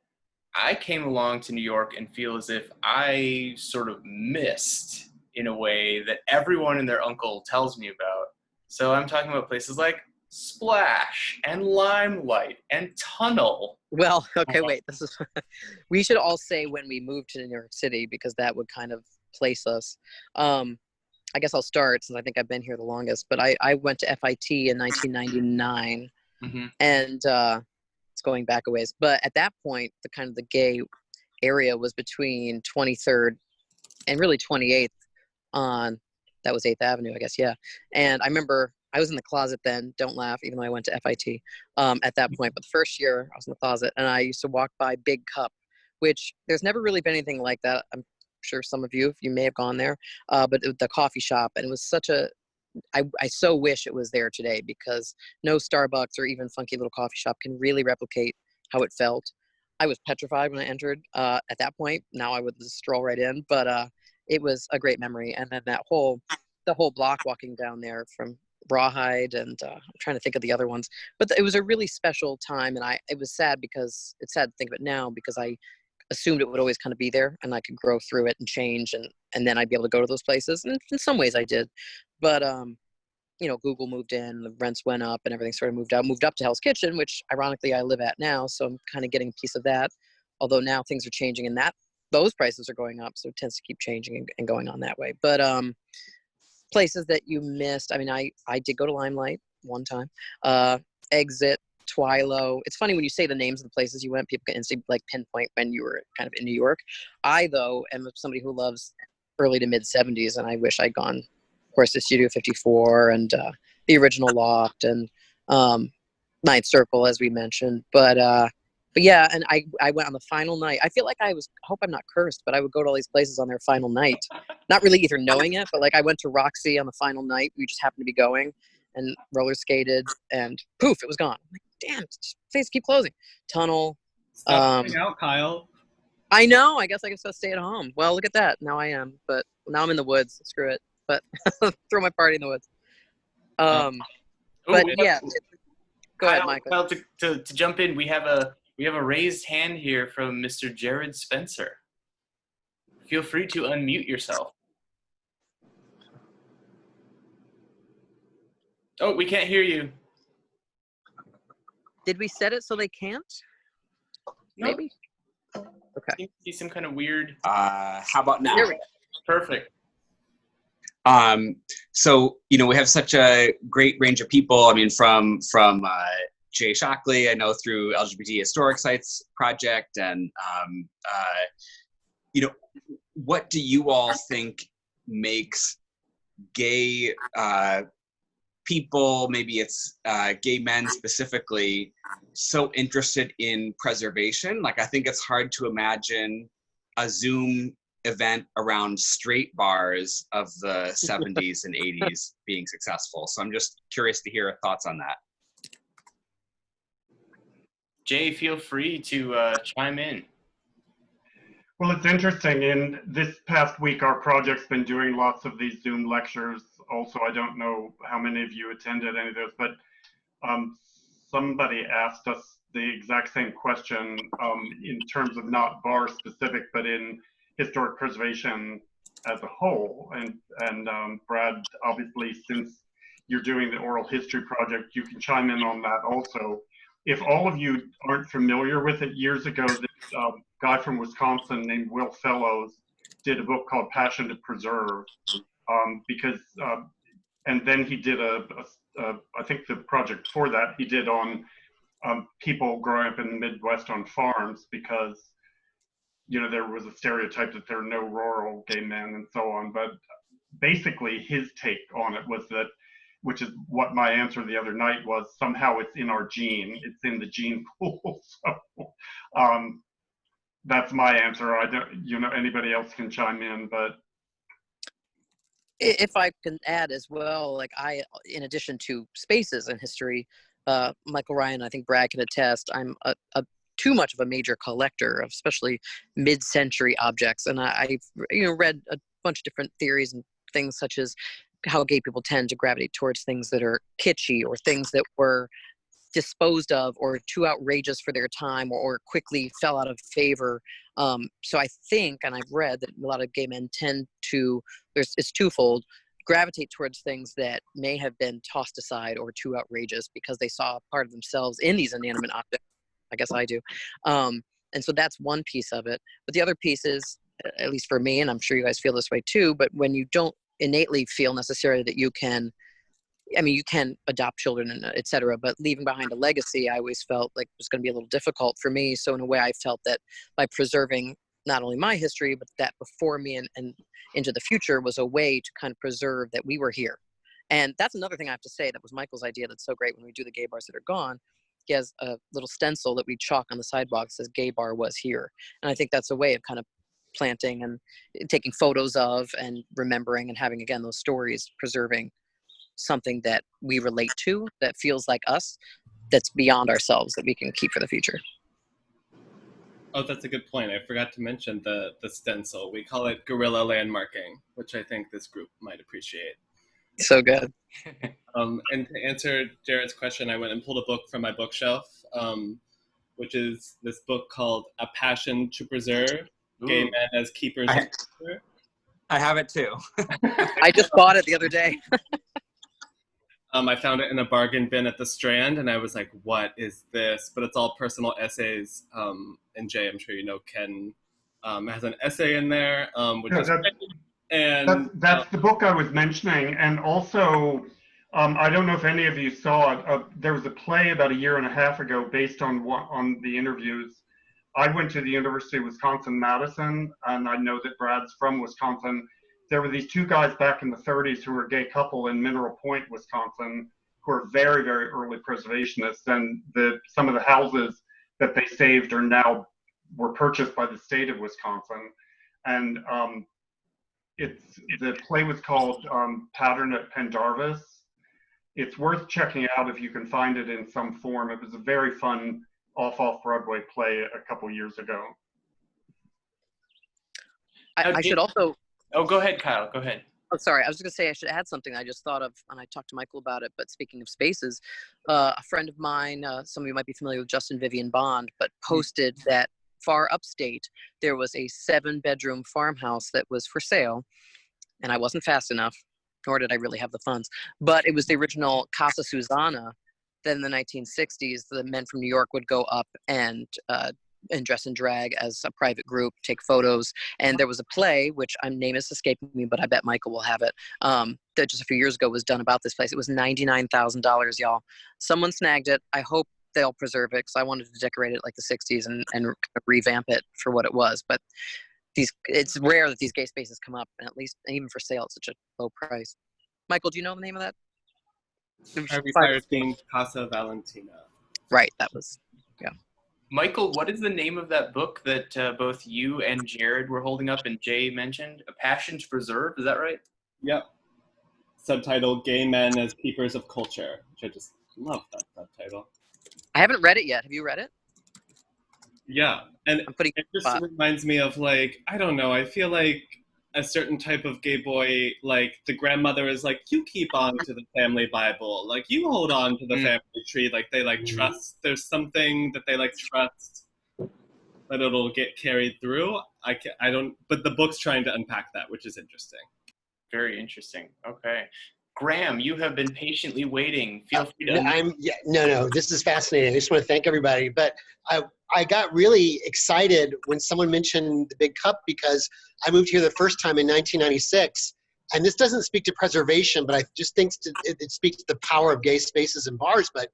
I came along to New York and feel as if I sort of missed in a way that everyone and their uncle tells me about. So I'm talking about places like Splash and Limelight and Tunnel. Well, okay, wait. This is we should all say when we moved to New York City, because that would kind of place us. I guess I'll start since I think I've been here the longest. But I went to FIT in 1999, and it's going back a ways. But at that point, the gay area was between 23rd and really 28th on, that was 8th Avenue, I guess, yeah. And I remember I was in the closet then, don't laugh, even though I went to FIT at that point. But the first year I was in the closet, and I used to walk by Big Cup, which there's never really been anything like that. I'm sure some of you may have gone there, but the coffee shop, and it was such a, I so wish it was there today, because no Starbucks or even funky little coffee shop can really replicate how it felt. I was petrified when I entered at that point. Now I would just stroll right in, but it was a great memory. And then the whole block walking down there from Rawhide, and I'm trying to think of the other ones, but it was a really special time. And it was sad, because it's sad to think of it now, because I assumed it would always kind of be there and I could grow through it and change, and then I'd be able to go to those places. And in some ways I did, but Google moved in, the rents went up, and everything sort of moved up to Hell's Kitchen, which ironically I live at now, so I'm kind of getting a piece of that, although now things are changing and those prices are going up, so it tends to keep changing and going on that way. But places that you missed, I mean, I did go to Limelight one time, Exit, Twilo. It's funny when you say the names of the places you went, people can instantly pinpoint when you were kind of in New York. I, though, am somebody who loves early to mid 70s, and I wish I'd gone, of course, to Studio 54 and the original Loft and Ninth Circle, as we mentioned. But yeah, and I went on the final night. I feel like I hope I'm not cursed, but I would go to all these places on their final night, not really either knowing it, but like I went to Roxy on the final night. We just happened to be going and roller skated, and poof, it was gone. I'm like, damn, things keep closing. Tunnel. Stop going out, Kyle. I know. I guess I can still stay at home. Well, look at that. Now I am, but now I'm in the woods. Screw it. But throw my party in the woods. But yeah, go ahead, Michael. Well, to jump in, we have a raised hand here from Mr. Jared Spencer. Feel free to unmute yourself. Oh, we can't hear you. Did we set it so they can't? Nope. Maybe. Okay. You see some kind of weird. How about now? Here we go. Perfect. So we have such a great range of people. I mean, from Jay Shockley, I know through LGBT Historic Sites Project, and you know, what do you all think makes gay people, maybe it's gay men specifically, so interested in preservation? Like, I think it's hard to imagine a Zoom event around straight bars of the 70s and 80s being successful. So I'm just curious to hear your thoughts on that. Jay, feel free to chime in. Well, it's interesting. In this past week, our project's been doing lots of these Zoom lectures. Also, I don't know how many of you attended any of those, but somebody asked us the exact same question in terms of not bar specific, but in historic preservation as a whole. And Brad, obviously, since you're doing the oral history project, you can chime in on that also. If all of you aren't familiar with it, years ago, this guy from Wisconsin named Will Fellows did a book called Passion to Preserve, and then he did I think the project before that he did on people growing up in the Midwest on farms, because, you know, there was a stereotype that there are no rural gay men and so on. But basically his take on it was that, which is what my answer the other night was, somehow it's in our gene, it's in the gene pool. So that's my answer. I don't, you know, anybody else can chime in, but. If I can add as well, like in addition to spaces in history, Michael Ryan, I think Brad can attest, I'm too much of a major collector of especially mid-century objects. And I've read a bunch of different theories and things, such as how gay people tend to gravitate towards things that are kitschy or things that were disposed of or too outrageous for their time, or quickly fell out of favor. So I think, and I've read that a lot of gay men tend to, it's twofold, gravitate towards things that may have been tossed aside or too outrageous because they saw a part of themselves in these inanimate objects. I guess I do. And so that's one piece of it. But the other piece is, at least for me, and I'm sure you guys feel this way too, but when you don't innately feel necessarily that you can, I mean, you can adopt children and et cetera, but leaving behind a legacy, I always felt like it was going to be a little difficult for me. So in a way, I felt that by preserving not only my history, but that before me and into the future was a way to kind of preserve that we were here. And that's another thing I have to say, that was Michael's idea that's so great when we do the gay bars that are gone. He has a little stencil that we chalk on the sidewalk that says gay bar was here. And I think that's a way of kind of planting and taking photos of and remembering and having, again, those stories, preserving something that we relate to, that feels like us, that's beyond ourselves, that we can keep for the future. Oh, that's a good point. I forgot to mention the stencil. We call it guerrilla landmarking, which I think this group might appreciate. So good. And to answer Jared's question, I went and pulled a book from my bookshelf, which is this book called A Passion to Preserve, Gay Men as Keepers of Culture. I have it too. I just bought it the other day. I found it in a bargain bin at the Strand, and I was like, what is this? But it's all personal essays. And Jay, I'm sure you know, Ken has an essay in there, which is great. And that's the book I was mentioning. And also, I don't know if any of you saw it. There was a play about a year and a half ago based on the interviews. I went to the University of Wisconsin-Madison, and I know that Brad's from Wisconsin. There were these two guys back in the 30s who were a gay couple in Mineral Point, Wisconsin, who are very, very early preservationists. And some of the houses that they saved were purchased by the state of Wisconsin. And the play was called Pattern at Pendarvis. It's worth checking out if you can find it in some form. It was a very fun off-Broadway play a couple years ago. I should also... Oh, go ahead, Kyle. Go ahead. Oh, sorry. I was just going to say I should add something I just thought of, and I talked to Michael about it. But speaking of spaces, a friend of mine, some of you might be familiar with Justin Vivian Bond, but posted that far upstate, there was a 7-bedroom farmhouse that was for sale. And I wasn't fast enough, nor did I really have the funds. But it was the original Casa Susana. Then in the 1960s, the men from New York would go up and dress and drag as a private group, take photos. And there was a play, which name is escaping me, but I bet Michael will have it, that just a few years ago was done about this place. It was $99,000, y'all. Someone snagged it. I hope they'll preserve it, because I wanted to decorate it like the 60s and kind of revamp it for what it was. But it's rare that these gay spaces come up, and at least even for sale, it's such a low price. Michael, do you know the name of that? Our retired themed Casa Valentina. Right, that was, yeah. Michael, what is the name of that book that both you and Jared were holding up and Jay mentioned? A Passion to Preserve, is that right? Yep. Subtitled Gay Men as Keepers of Culture, which I just love that subtitle. I haven't read it yet. Have you read it? Yeah, and I'm putting it just reminds me of, like, I don't know, I feel like a certain type of gay boy, like the grandmother is like, you keep on to the family Bible, like you hold on to the family tree, like they like trust there's something that they like trust that it'll get carried through. I don't, but the book's trying to unpack that, which is interesting. Very interesting. Okay. Graham, you have been patiently waiting. Feel free to. No, this is fascinating. I just want to thank everybody. But I got really excited when someone mentioned the Big Cup, because I moved here the first time in 1996. And this doesn't speak to preservation, but I just think it speaks to the power of gay spaces and bars. But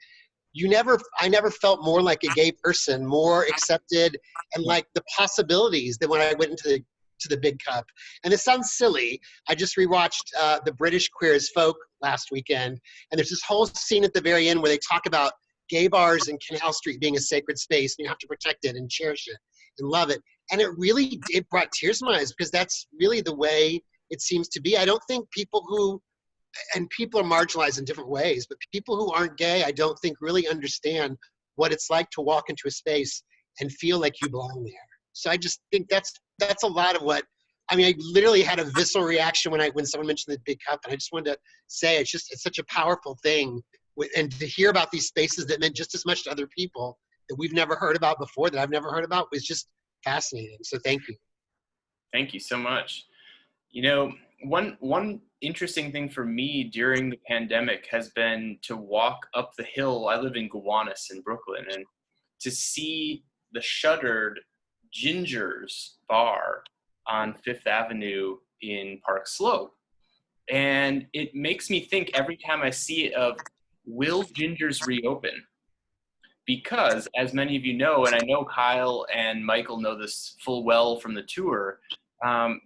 I never felt more like a gay person, more accepted, and like the possibilities than when I went into the Big Cup. And it sounds silly. I just rewatched The British Queer as Folk last weekend, and there's this whole scene at the very end where they talk about gay bars in Canal Street being a sacred space, and you have to protect it and cherish it and love it. And it brought tears to my eyes, because that's really the way it seems to be. I don't think people are marginalized in different ways, but people who aren't gay, I don't think really understand what it's like to walk into a space and feel like you belong there. So I just think that's a lot of what, I mean, I literally had a visceral reaction when someone mentioned the Big Cup, and I just wanted to say it's such a powerful thing, and to hear about these spaces that meant just as much to other people that we've never heard about before, that I've never heard about, was just fascinating. So thank you. Thank you so much. You know, one interesting thing for me during the pandemic has been to walk up the hill. I live in Gowanus in Brooklyn, and to see the shuttered Ginger's bar on Fifth Avenue in Park Slope. And it makes me think every time I see it of, will Ginger's reopen? Because, as many of you know, and I know Kyle and Michael know this full well from the tour,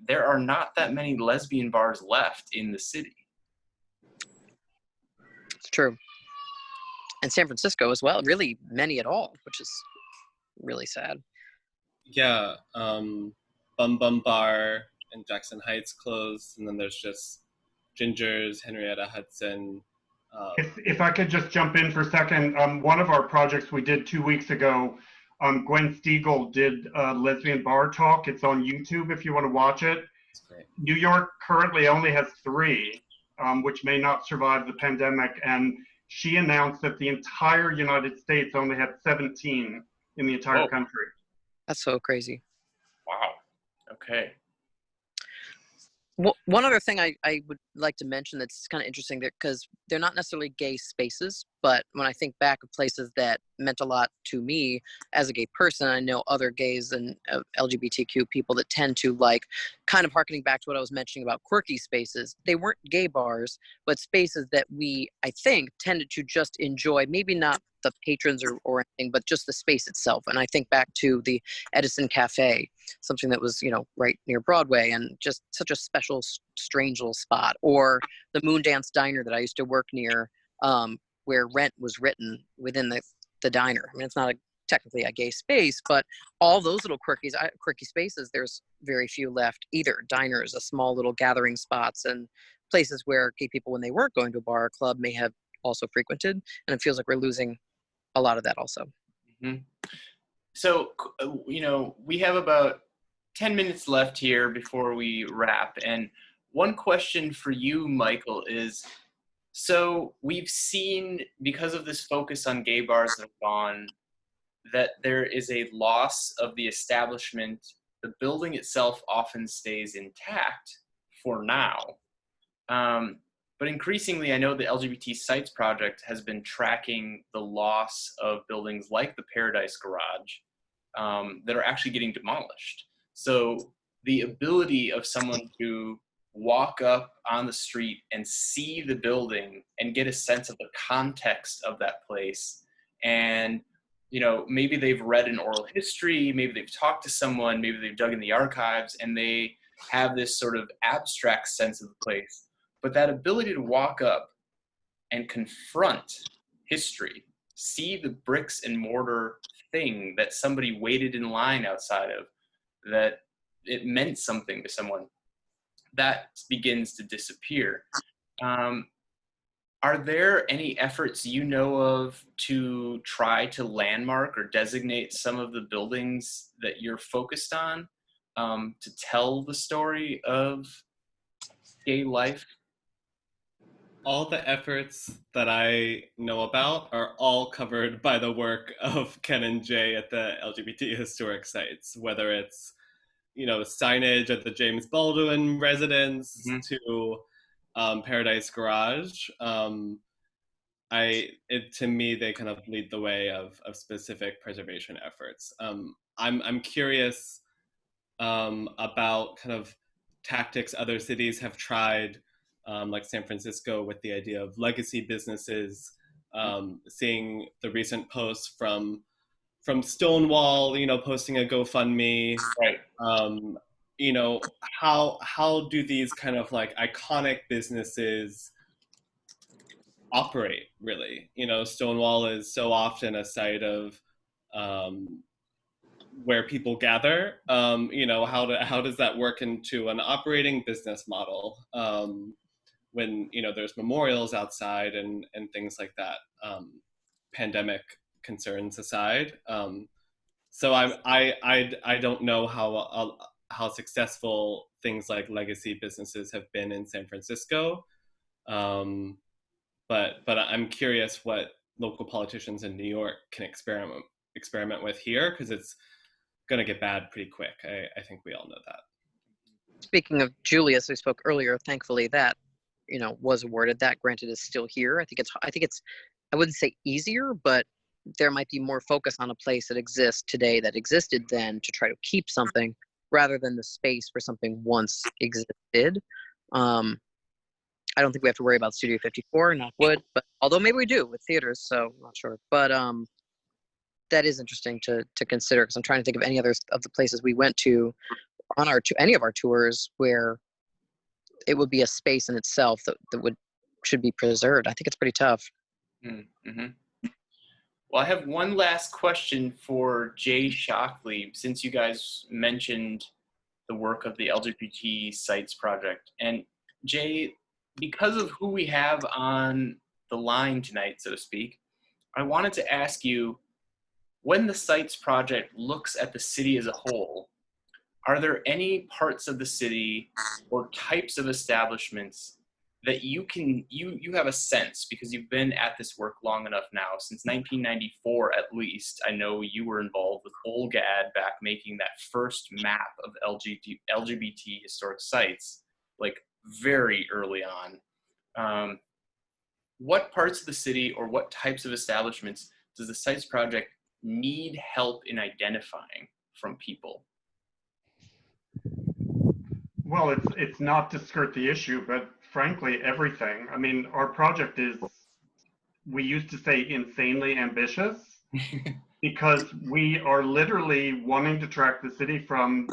there are not that many lesbian bars left in the city. It's true. And San Francisco as well, really many at all, which is really sad. Yeah, Bum Bum Bar in Jackson Heights closed, and then there's just Ginger's, Henrietta Hudson. If I could just jump in for a second, one of our projects we did 2 weeks ago, Gwen Stiegel did a lesbian bar talk. It's on YouTube if you want to watch it. New York currently only has 3, which may not survive the pandemic, and she announced that the entire United States only had 17 in the entire country. That's so crazy. Wow. Okay. Well, one other thing I would like to mention that's kind of interesting, because they're not necessarily gay spaces, but when I think back of places that meant a lot to me as a gay person, I know other gays and LGBTQ people that tend to like, kind of harkening back to what I was mentioning about quirky spaces. They weren't gay bars, but spaces that we, I think, tended to just enjoy, maybe not the patrons or anything, but just the space itself. And I think back to the Edison Cafe, something that was, right near Broadway, and just such a special, strange little spot. Or the Moondance Diner that I used to work near, where Rent was written within the diner. I mean, it's not technically a gay space, but all those little quirky spaces, there's very few left either. Diners, small little gathering spots, and places where gay people, when they weren't going to a bar or club, may have also frequented. And it feels like we're losing a lot of that also. Mm-hmm. So, we have about 10 minutes left here before we wrap. And one question for you, Michael, is, so we've seen, because of this focus on gay bars that have gone, that there is a loss of the establishment. The building itself often stays intact for now. But increasingly, I know the LGBT Sites Project has been tracking the loss of buildings like the Paradise Garage that are actually getting demolished. So the ability of someone to walk up on the street and see the building and get a sense of the context of that place and maybe they've read an oral history, maybe they've talked to someone, maybe they've dug in the archives, and they have this sort of abstract sense of the place. But that ability to walk up and confront history, see the bricks and mortar thing that somebody waited in line outside of, that it meant something to someone, that begins to disappear. Are there any efforts you know of to try to landmark or designate some of the buildings that you're focused on, to tell the story of gay life? All the efforts that I know about are all covered by the work of Ken and Jay at the LGBT historic sites, whether it's signage at the James Baldwin residence to Paradise Garage. To me, they kind of lead the way of specific preservation efforts. I'm curious about kind of tactics other cities have tried, like San Francisco with the idea of legacy businesses, seeing the recent posts from Stonewall, posting a GoFundMe. Right. How do these kind of like iconic businesses operate, really? Stonewall is so often a site of where people gather. How does that work into an operating business model when there's memorials outside and things like that, pandemic concerns aside? So I don't know how successful things like legacy businesses have been in San Francisco, but I'm curious what local politicians in New York can experiment with here, because it's going to get bad pretty quick. I think we all know that. Speaking of Julius, we spoke earlier, thankfully that was awarded. That, granted, is still here. I think it's I wouldn't say easier, but there might be more focus on a place that exists today that existed then, to try to keep something rather than the space where something once existed. I don't think we have to worry about Studio 54, knock wood, but although maybe we do with theaters, so I'm not sure. But that is interesting to consider, because I'm trying to think of any other of the places we went to on any of our tours where it would be a space in itself that should be preserved. I think it's pretty tough. Mm-hmm. Well, I have one last question for Jay Shockley, since you guys mentioned the work of the LGBT Sites Project. And Jay, because of who we have on the line tonight, so to speak, I wanted to ask you, when the Sites Project looks at the city as a whole, are there any parts of the city or types of establishments that you have a sense, because you've been at this work long enough now, since 1994 at least? I know you were involved with OLGAD back making that first map of LGBT historic sites, like very early on. What parts of the city or what types of establishments does the Sites Project need help in identifying from people? Well, it's not to skirt the issue, but frankly, everything. I mean, our project is, we used to say, insanely ambitious, because we are literally wanting to track the city from,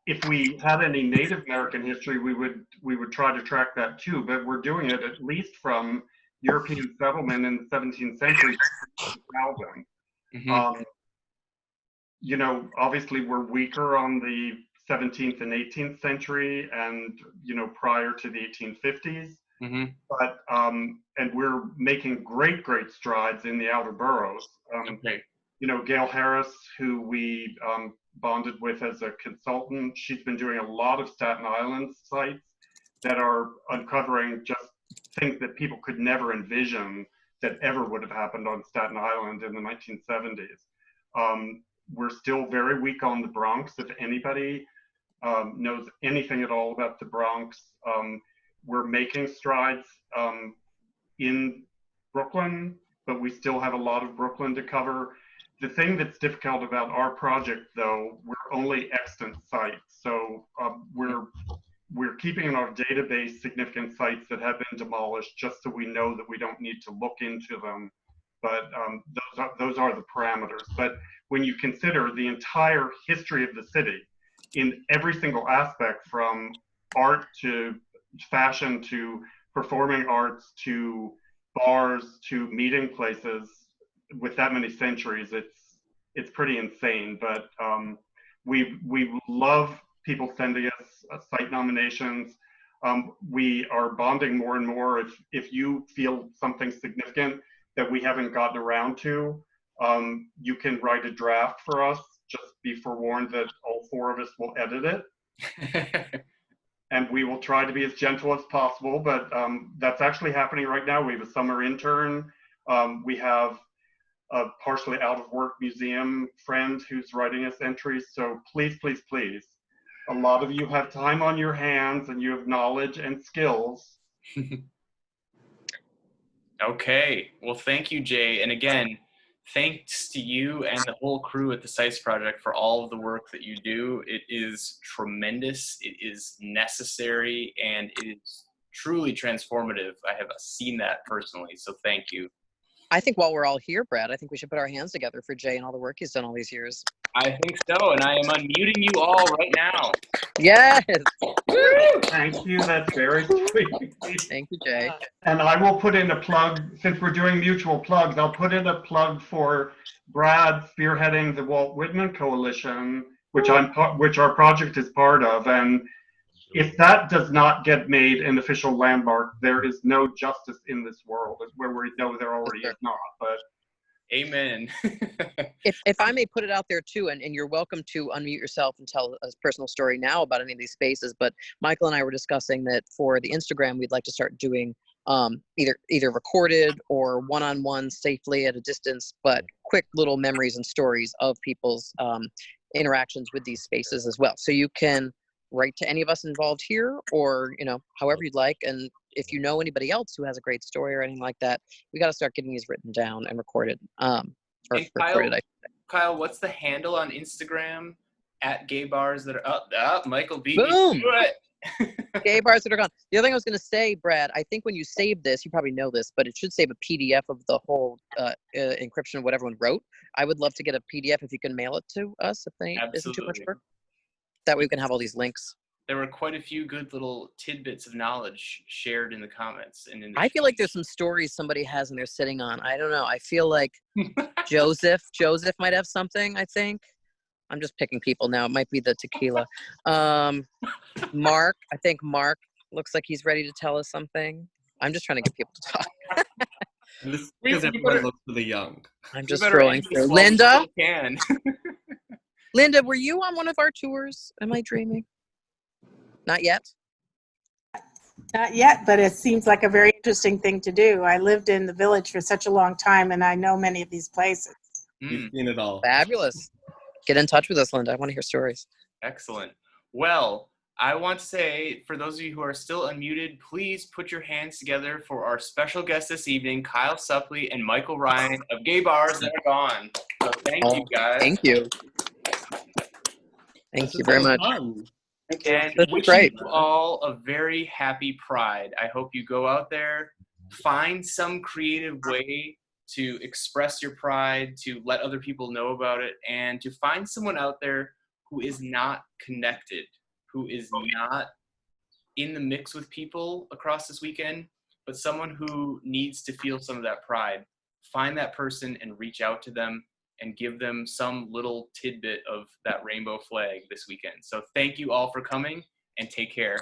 if we had any Native American history, we would try to track that too, but we're doing it at least from European settlement in the 17th century to Calvin. Mm-hmm. Obviously we're weaker on the 17th and 18th century and, prior to the 1850s. Mm-hmm. But, and we're making great strides in the outer boroughs. Okay. Gail Harris, who we bonded with as a consultant, she's been doing a lot of Staten Island sites that are uncovering just things that people could never envision that ever would have happened on Staten Island in the 1970s. We're still very weak on the Bronx. If anybody knows anything at all about the Bronx, we're making strides in Brooklyn, but we still have a lot of Brooklyn to cover. The thing that's difficult about our project, though, we're only extant sites. So we're keeping in our database significant sites that have been demolished, just so we know that we don't need to look into them but those are the parameters. But when you consider the entire history of the city in every single aspect, from art to fashion to performing arts to bars to meeting places, with that many centuries, it's pretty insane. But we love people sending us site nominations. We are bonding more and more. If you feel something significant that we haven't gotten around to, you can write a draft for us. Just be forewarned that all 4 of us will edit it. And we will try to be as gentle as possible, but that's actually happening right now. We have a summer intern. We have a partially out of work museum friend who's writing us entries. So please, please, please. A lot of you have time on your hands and you have knowledge and skills. Okay, well, thank you, Jay. And again, thanks to you and the whole crew at the Sites Project for all of the work that you do. It is tremendous, it is necessary, and it is truly transformative. I have seen that personally, so thank you. I think while we're all here, Brad, I think we should put our hands together for Jay and all the work he's done all these years. I think so, and I am unmuting you all right now. Yes! Thank you, that's very sweet. Thank you, Jay. And I will put in a plug, since we're doing mutual plugs, I'll put in a plug for Brad spearheading the Walt Whitman Coalition, which our project is part of. And if that does not get made an official landmark, there is no justice in this world, where we know there already is not. But amen. If I may put it out there too, and you're welcome to unmute yourself and tell a personal story now about any of these spaces, but Michael and I were discussing that for the Instagram, we'd like to start doing either recorded or one-on-one safely at a distance, but quick little memories and stories of people's interactions with these spaces as well. So you can write to any of us involved here, or, you know, however you'd like. And if you know anybody else who has a great story or anything like that, we got to start getting these written down and recorded. Kyle, what's the handle on Instagram at gay bars that are up? Michael beat me Boom! to it. Gay bars that are gone. The other thing I was going to say, Brad, I think when you save this, you probably know this, but it should save a PDF of the whole encryption of what everyone wrote. I would love to get a PDF if you can mail it to us, if they isn't too much work. That way we can have all these links. There were quite a few good little tidbits of knowledge shared in the comments. And I feel like there's some stories somebody has and they're sitting on. I don't know. I feel like Joseph might have something, I think. I'm just picking people now. It might be the tequila. Mark, I think Mark looks like he's ready to tell us something. I'm just trying to get people to talk. This because everyone looks really young. I'm just scrolling through. Linda? Linda, were you on one of our tours? Am I dreaming? Not yet? Not yet, but it seems like a very interesting thing to do. I lived in the village for such a long time, and I know many of these places. You've seen it all. Fabulous. Get in touch with us, Linda. I want to hear stories. Excellent. Well, I want to say, for those of you who are still unmuted, please put your hands together for our special guests this evening, Kyle Supley and Michael Ryan of Gay Bars That Are Gone. So thank you, guys. Thank you. Thank you very much. And That's wishing great. you all a very happy Pride. I hope you go out there, find some creative way to express your pride, to let other people know about it, and to find someone out there who is not connected, who is not in the mix with people across this weekend, but someone who needs to feel some of that pride. Find that person and reach out to them and give them some little tidbit of that rainbow flag this weekend. So thank you all for coming, and take care.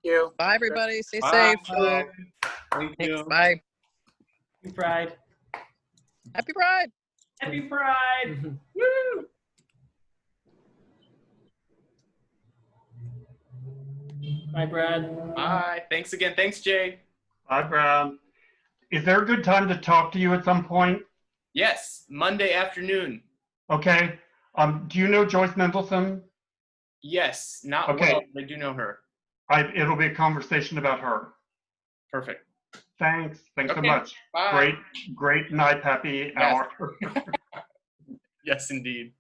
Thank you. Bye, everybody. Stay Bye. safe. Thank Thanks. you. Bye. Happy Pride. Happy Pride. Happy Pride. Woo! Bye, Brad. Bye. Thanks again. Thanks, Jay. Bye, Brad. Is there a good time to talk to you at some point? Yes, Monday afternoon. Okay. Do you know Joyce Mendelson? Yes, not Okay. well, but I do know her. It'll be a conversation about her. Perfect. Thanks so Okay. much. Bye. Great NYPAPy Yes. hour. Yes, indeed.